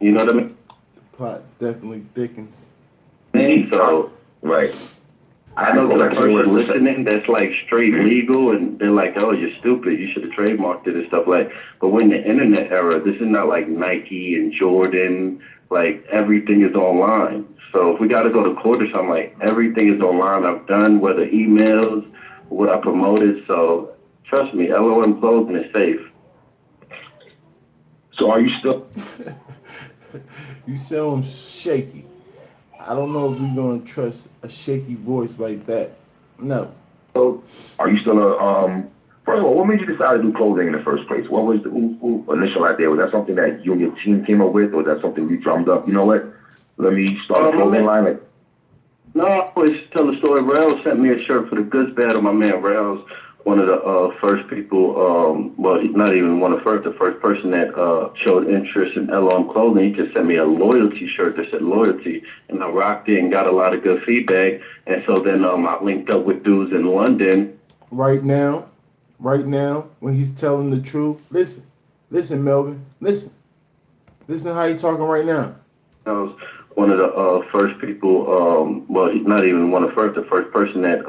Speaker 3: you know what I mean?
Speaker 1: The plot definitely thickens.
Speaker 3: So,
Speaker 2: right.
Speaker 3: I know the person listening that's like straight legal and they're like, oh, you're stupid, you should have trademarked it and stuff like. But when the internet era, this is not like Nike and Jordan, like everything is online. So if we got to go to court or something, like everything is online. I've done whether emails, what I promoted. So trust me, LOM clothing is safe.
Speaker 2: So are you still?
Speaker 1: You sound shaky. I don't know if we're going to trust a shaky voice like that. No.
Speaker 2: So, are you still first of all, what made you decide to do clothing in the first place? What was the initial idea? Was that something that you and your team came up with, or was that something you drummed up? You know what? Let me start a clothing line. Like,
Speaker 3: no, I always tell the story. Rails sent me a shirt for the goods battle. My man Rails, one of the first people, well, he's not even one of the first person that showed interest in LOM clothing. He just sent me a loyalty shirt that said loyalty, and I rocked it and got a lot of good feedback. And so then I linked up with dudes in London.
Speaker 1: Right now, when he's telling the truth, listen, Melvin, listen how he talking right now.
Speaker 3: I was one of the first people, well, he's not even one of the first person that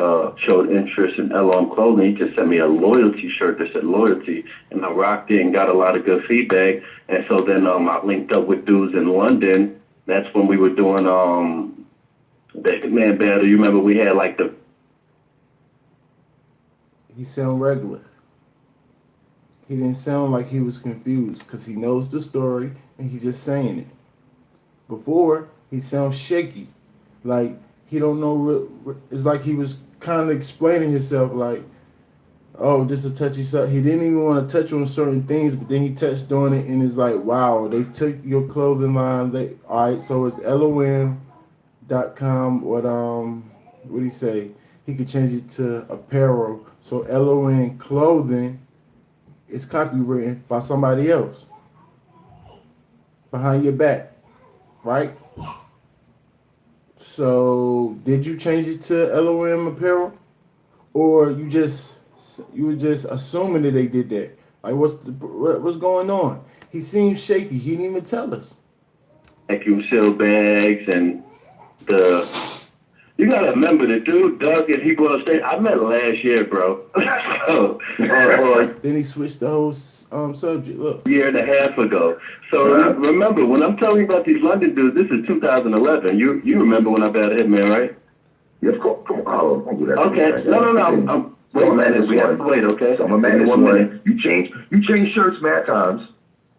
Speaker 3: showed interest in LOM clothing. He just sent me a loyalty shirt that said loyalty, and I rocked it and got a lot of good feedback. And so then I linked up with dudes in London. That's when we were doing the man battle. You remember we had like the.
Speaker 1: He sound regular. He didn't sound like he was confused because he knows the story and he's just saying it. Before, he sounds shaky, like he don't know. It's like he was kind of explaining himself, like, "Oh, this is a touchy subject." He didn't even want to touch on certain things, but then he touched on it, and it's like, "Wow, they took your clothing line." All right, so it's LOM.com. What do he say? He could change it to apparel. So LOM clothing is copywritten by somebody else behind your back. Right? So did you change it to LOM apparel? Or you were just assuming that they did that? Like what's going on? He seems shaky. He didn't even tell us.
Speaker 3: Vacuum seal bags and you gotta remember the dude Doug and he go on stage. I met last year, bro.
Speaker 1: Then he switched the whole subject. Look,
Speaker 3: a year and a half ago. So remember, when I'm telling you about these London dudes, this is 2011. You remember when I battled Hitman, right?
Speaker 2: Yes, come on. Don't do that.
Speaker 3: Okay. No. We have to wait. Okay.
Speaker 2: So I'm a man this morning. You change shirts mad times.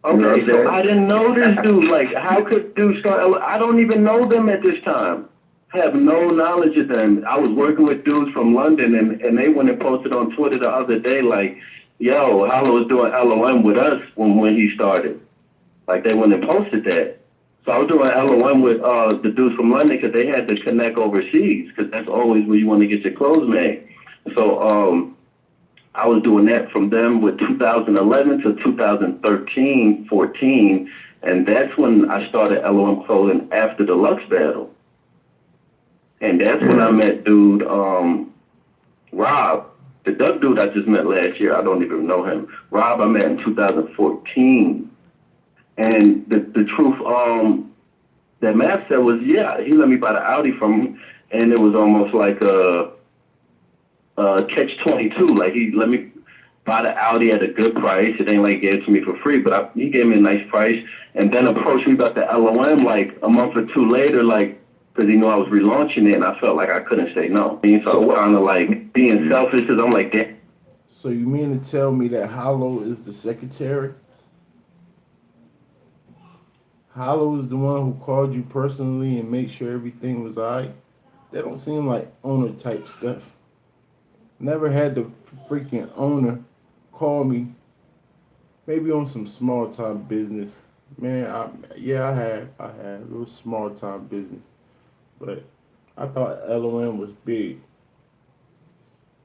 Speaker 3: Okay. So I didn't know this dude. Like, how could dudes start? I don't even know them at this time. Have no knowledge of them. I was working with dudes from London, and they went and posted on Twitter the other day, like, yo, Hollow was doing LOM with us when he started. Like, they went and posted that. So I was doing LOM with the dudes from London because they had to connect overseas, because that's always where you want to get your clothes made. So I was doing that from them with 2011 to 2013, 14, and that's when I started LOM clothing after the Lux battle. And that's when I met dude, Rob, The Duck dude I just met last year, I don't even know him. Rob, I met in 2014. And the truth that Matt said was, yeah, he let me buy the Audi from him, and it was almost like a catch-22. Like, he let me buy the Audi at a good price. It ain't like he gave it to me for free, but he gave me a nice price, and then approached me about the LOM like a month or two later, like, because he knew I was relaunching it, and I felt like I couldn't say no. And so I was kind of like being selfish, because I'm like, damn.
Speaker 1: So you mean to tell me that Hollow is the secretary? Hollow is the one who called you personally and made sure everything was alright? That don't seem like owner type stuff. Never had the freaking owner call me. Maybe on some small time business. Man, I have. It was small time business. But I thought LOM was big.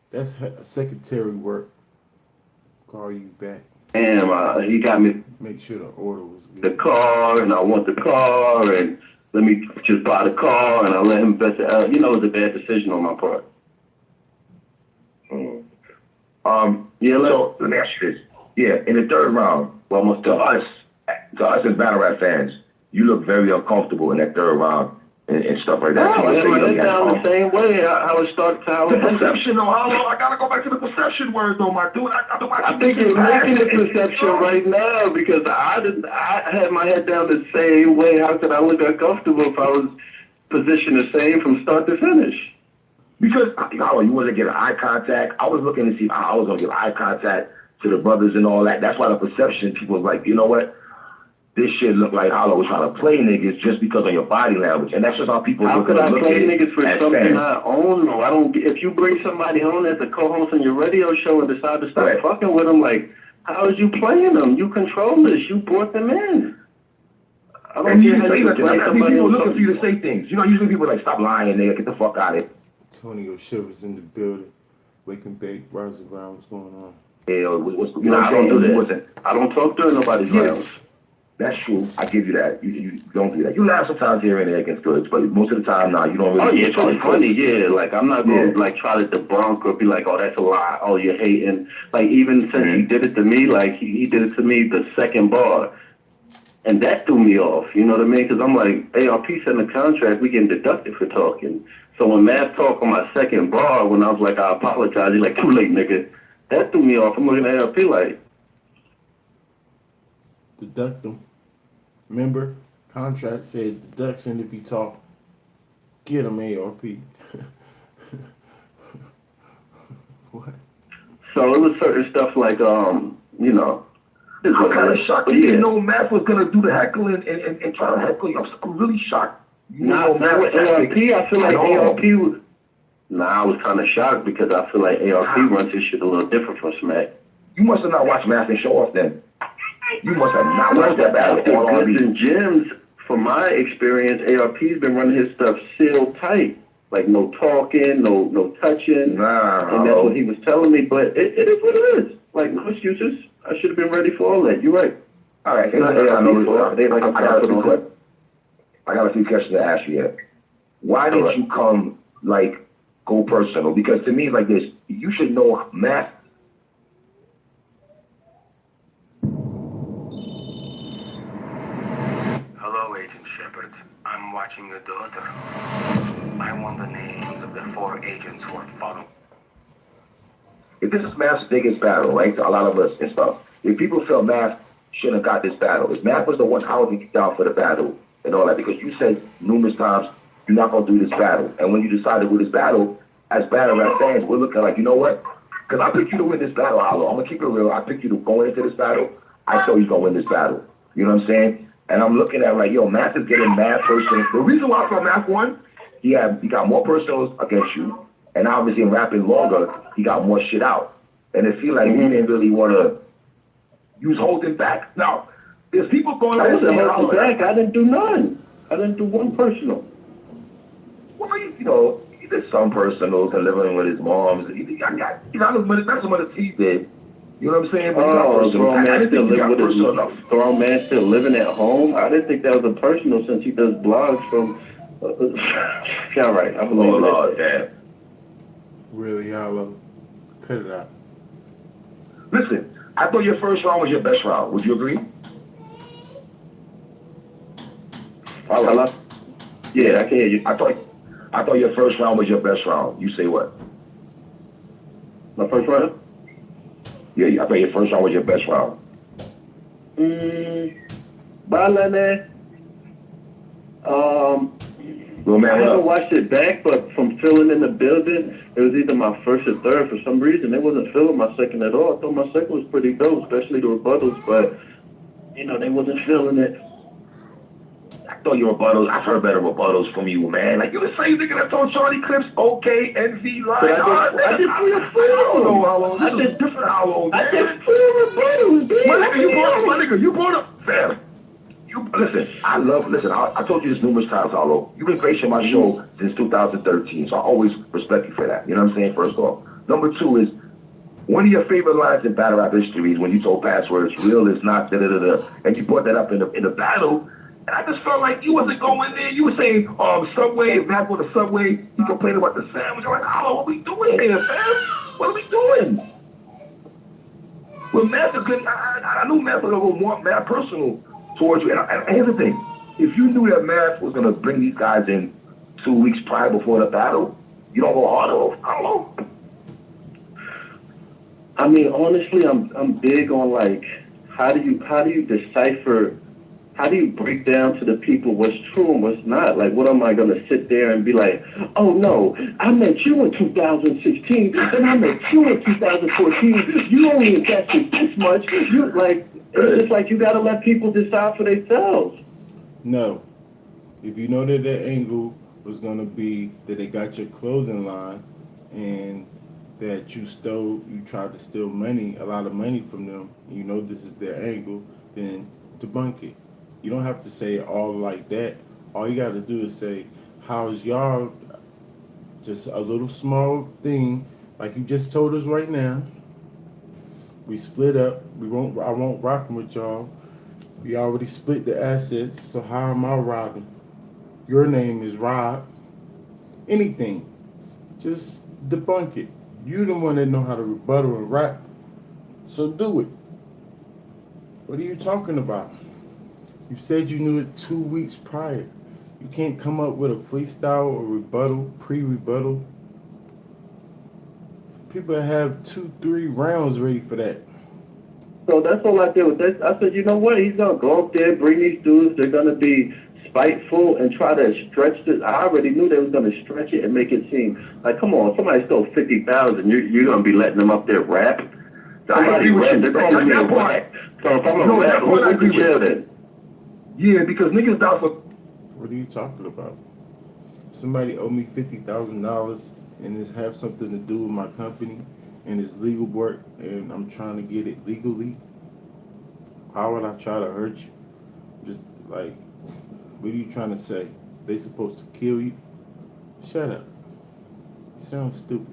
Speaker 1: That's secretary work. Call you back.
Speaker 3: Damn, he got me
Speaker 1: Make sure the order was good.
Speaker 3: the car, and I want the car, and let me just buy the car, and I let him invest it out. You know, it was a bad decision on my part.
Speaker 2: So let me ask you this. Yeah, in the third round,
Speaker 3: Almost
Speaker 2: to
Speaker 3: done.
Speaker 2: us as battle rap fans, you look very uncomfortable in that third round and stuff like that.
Speaker 3: No,
Speaker 2: So you
Speaker 3: man,
Speaker 2: say you
Speaker 3: my
Speaker 2: look
Speaker 3: head down the same way. How it started to how
Speaker 2: the
Speaker 3: it ended.
Speaker 2: perception, though, I gotta go back to the perception word, though, my dude.
Speaker 3: I think you're making the perception right now, because I had my head down the same way. How could I look uncomfortable if I was positioned the same from start to finish?
Speaker 2: Because you wasn't getting eye contact. I was looking to see how I was gonna get eye contact to the brothers and all that. That's why the perception, people was like, you know what? This shit look like Hollow was trying to play niggas just because of your body language, and that's just how people
Speaker 3: How
Speaker 2: look
Speaker 3: could I
Speaker 2: look
Speaker 3: play
Speaker 2: at it
Speaker 3: niggas for
Speaker 2: as
Speaker 3: something
Speaker 2: fans.
Speaker 3: I own? No, I don't. If you bring somebody on as a co-host on your radio show and decide to start
Speaker 2: Right.
Speaker 3: fucking with them, like, how is you playing them? You control this. You brought them in. I don't
Speaker 2: And you
Speaker 3: care how
Speaker 2: say
Speaker 3: you
Speaker 2: that,
Speaker 3: bring
Speaker 2: and
Speaker 3: somebody
Speaker 2: people
Speaker 3: on.
Speaker 2: looking for you to say things. You know, usually people are like, stop lying, nigga, get the fuck out of it.
Speaker 1: Antonio Shivers in the building. Wake and bake, rising ground. What's going on?
Speaker 2: Yeah, what's you
Speaker 3: No,
Speaker 2: know what
Speaker 3: I
Speaker 2: I'm
Speaker 3: don't
Speaker 2: saying?
Speaker 3: do
Speaker 2: You
Speaker 3: that.
Speaker 2: wasn't.
Speaker 3: I don't talk during nobody's
Speaker 2: Yeah.
Speaker 3: rounds.
Speaker 2: That's true. I give you that. You don't do that. You laugh sometimes here and there against goods, but most of the time, nah, you don't really.
Speaker 3: Oh yeah, it's really funny. Yeah, like I'm not gonna
Speaker 2: Yeah.
Speaker 3: like try to debunk or be like, oh, that's a lie. Oh, you're hating. Like even since he did it to me, like he did it to me the second bar, and that threw me off. You know what I mean? Because I'm like, ARP sent a contract, we getting deducted for talking. So when Matt talked on my second bar, when I was like, I apologize, he's like, too late, nigga. That threw me off. I'm looking at ARP like,
Speaker 1: Deduct them. Remember, contract said deduction if you talk. Get them ARP. What?
Speaker 3: so it was certain stuff like, you know.
Speaker 2: I'm kind of shocked
Speaker 3: But
Speaker 2: you
Speaker 3: yeah.
Speaker 2: didn't know Math was gonna do the heckling and try to heckle you. I'm really shocked. You
Speaker 3: Nah,
Speaker 2: didn't know
Speaker 3: with
Speaker 2: Math
Speaker 3: ARP, I feel like
Speaker 2: at all.
Speaker 3: ARP was. Nah, I was kind of shocked because I feel like ARP runs his shit a little different from Smack.
Speaker 2: You must have not watched Math and Show Off then. You must have not watched that battle
Speaker 3: After
Speaker 2: on
Speaker 3: Goods
Speaker 2: R&B.
Speaker 3: and Gems, from my experience, ARP's been running his stuff sealed tight. Like no talking, no touching.
Speaker 2: Nah,
Speaker 3: And that's what he was telling me, but it is what it is. Like, no excuses. I should have been ready for all that. You're right.
Speaker 2: All right,
Speaker 3: It's not ARP's fault. They like
Speaker 2: I got a few questions to ask you here. Why did
Speaker 3: Alright.
Speaker 2: you come, like, go personal? Because to me, it's like this, you should know Math.
Speaker 13: Hello, Agent Shepard. I'm watching your daughter. I want the names of the 4 agents who are following.
Speaker 2: If this is Math's biggest battle, right, to a lot of us and stuff, if people feel Math shouldn't have got this battle, if Math was the one, how would he get down for the battle and all that? Because you said numerous times, you're not going to do this battle. And when you decide to do this battle, as battle rap fans, we're looking like, you know what? Because I picked you to win this battle, Hollow. I'm going to keep it real. I picked you to go into this battle. I thought you was going to win this battle. You know what I'm saying? And I'm looking at like, yo, Math is getting mad personal. The reason why I thought Math won, he got more personals against you. And obviously in rapping longer, he got more shit out. And it feels like he didn't really want to use holding back. Now, there's people going
Speaker 3: I
Speaker 2: like,
Speaker 3: wasn't holding back. I didn't do none. I didn't do one personal.
Speaker 2: well, you know, he did some personals and living with his moms. That's some of the he did. You know what I'm saying? But
Speaker 3: Oh, grown
Speaker 2: I
Speaker 3: man
Speaker 2: didn't
Speaker 3: still
Speaker 2: think he got
Speaker 3: living with
Speaker 2: personal
Speaker 3: his
Speaker 2: enough.
Speaker 3: grown man still living at home. I didn't think that was a personal since he does blogs from. Yeah, right. I believe
Speaker 2: Oh,
Speaker 3: it.
Speaker 2: Lord, damn.
Speaker 1: Really, Hollow. Cut Cut it out.
Speaker 2: Listen, I thought your first round was your best round. Would you agree?
Speaker 3: Hello? Yeah, I can hear you.
Speaker 2: I thought your first round was your best round. You say what?
Speaker 3: My first round?
Speaker 2: Yeah, I thought your first round was your best round.
Speaker 3: Balane.
Speaker 2: Well, man,
Speaker 3: I haven't watched it back, but from feeling in the building, it was either my first or third. For some reason, they wasn't feeling my second at all. I thought my second was pretty dope, especially the rebuttals, but, you know, they wasn't feeling it.
Speaker 2: I thought your rebuttals, I've heard better rebuttals from you, man. Like, you the same nigga that told Charlie Clips, okay, NV, line.
Speaker 3: I did three or four.
Speaker 2: I don't know how long. I did different how long, man.
Speaker 3: I did 4 rebuttals, man.
Speaker 2: My nigga, you brought up, fam. Listen, I told you this numerous times, Hollow. You've been gracing my show since 2013, so I always respect you for that. You know what I'm saying, first off. Number two is, one of your favorite lines in battle rap history is when you told Passwords, real is not da-da-da-da, and you brought that up in the battle, and I just felt like you wasn't going there. You were saying, Subway, back on the Subway, you complained about the sandwich. I'm like, Hollow, what we doing here, fam? What are we doing? Well, Master couldn't, I knew Master was going to want Matt personal towards you. And here's the thing. If you knew that Math was going to bring these guys in 2 weeks prior before the battle, you don't go harder. I don't know.
Speaker 3: I mean, honestly, I'm big on, like, how do you decipher, how do you break down to the people what's true and what's not? Like, what am I going to sit there and be like, oh, no, I met you in 2016, and I met you in 2014. You only invested this much. You, like, it's just like you got to let people decide for themselves.
Speaker 1: No. If you know that angle was going to be that they got your clothing line and that you tried to steal money, a lot of money from them, and you know this is their angle, then debunk it. You don't have to say it all like that. All you got to do is say, how's y'all, just a little small thing, like you just told us right now. We split up. I won't rock with y'all. We already split the assets, so how am I robbing? Your name is Rob. Anything. Just debunk it. You the one that know how to rebuttal and rap, so do it. What are you talking about? You said you knew it 2 weeks prior. You can't come up with a freestyle or rebuttal, pre-rebuttal. People have 2-3 rounds ready for that.
Speaker 3: So that's all I did with this. I said, you know what? He's going to go up there, bring these dudes. They're going to be spiteful and try to stretch this. I already knew they was going to stretch it and make it seem like, come on, somebody stole 50,000. You're going to be letting them up there rap? Somebody rap. They're calling me a rap. So if I'm a rap, what would you jail then?
Speaker 2: Yeah, because niggas down for...
Speaker 1: What are you talking about? Somebody owe me $50,000 and this have something to do with my company and it's legal work and I'm trying to get it legally. How would I try to hurt you? Just like, what are you trying to say? They supposed to kill you? Shut up. You sound stupid.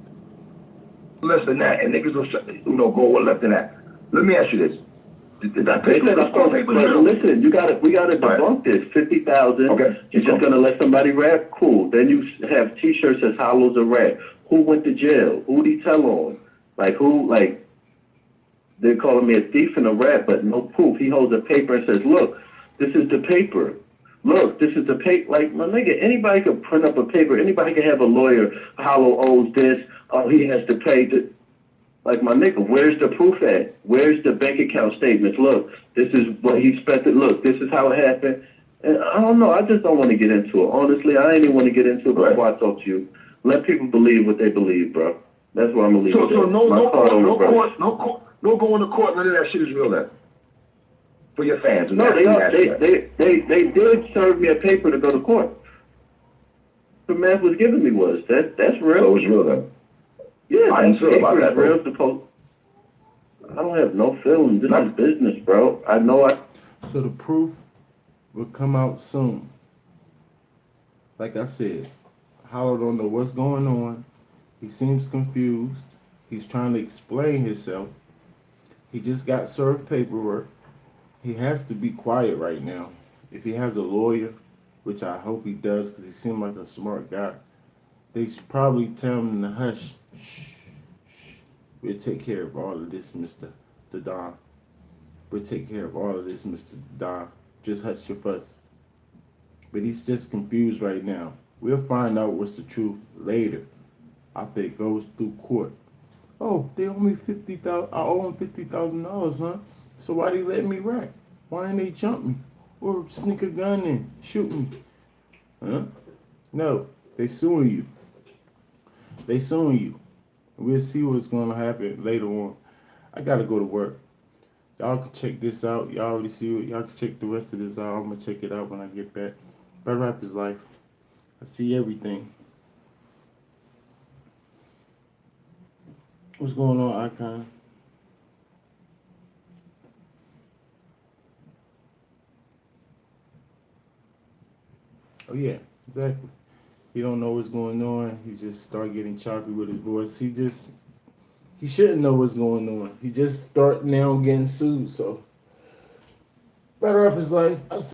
Speaker 2: Less than that, and niggas will go less than that. Let me ask you this. Did that pay?
Speaker 3: Listen, we gotta debunk this. 50,000. Okay. You're just gonna let somebody rap? Cool. Then you have T-shirts that Hollow's a rap. Who went to jail? Who'd he tell on? Like who? Like they're calling me a thief and a rap, but no proof. He holds a paper and says, "Look, this is the paper. Look, this is the paper." Like my nigga, anybody could print up a paper. Anybody can have a lawyer. Hollow owes this. Oh, he has to pay this. Like, my nigga, where's the proof at? Where's the bank account statements? Look, this is what he spent it. Look, this is how it happened. And I don't know. I just don't want to get into it. Honestly, I ain't even want to get into it before I talk to you. Let people believe what they believe, bro. That's what I'm going to leave it at.
Speaker 2: So no going to court, none of that shit is real then? For your fans?
Speaker 3: No, they did serve me a paper to go to court. The math was giving me was. That's real.
Speaker 2: So it was real then?
Speaker 3: Yeah,
Speaker 2: I ain't sure about that, bro.
Speaker 3: I don't have no feelings. This is business, bro. I know
Speaker 1: So the proof will come out soon. Like I said, Hollow don't know what's going on. He seems confused. He's trying to explain himself. He just got served paperwork. He has to be quiet right now. If he has a lawyer, which I hope he does because he seemed like a smart guy, they should probably tell him to hush. Shh, shh. We'll take care of all of this, Mr. The Don. We'll take care of all of this, Mr. Don. Just hush your fuss. But he's just confused right now. We'll find out what's the truth later. After it goes through court. Oh, they owe me $50,000. I owe them $50,000, huh? So why they let me rack? Why didn't they jump me or sneak a gun in, shoot me? Huh? No, they suing you. They suing you. We'll see what's gonna happen later on. I gotta go to work. Y'all can check this out. Y'all already see it. Y'all can check the rest of this out. I'm gonna check it out when I get back. Battle rap is life. I see everything. What's going on, Icon? Oh yeah, exactly. He don't know what's going on. He just start getting choppy with his voice. He shouldn't know what's going on. He just start now getting sued. So, battle rap is life.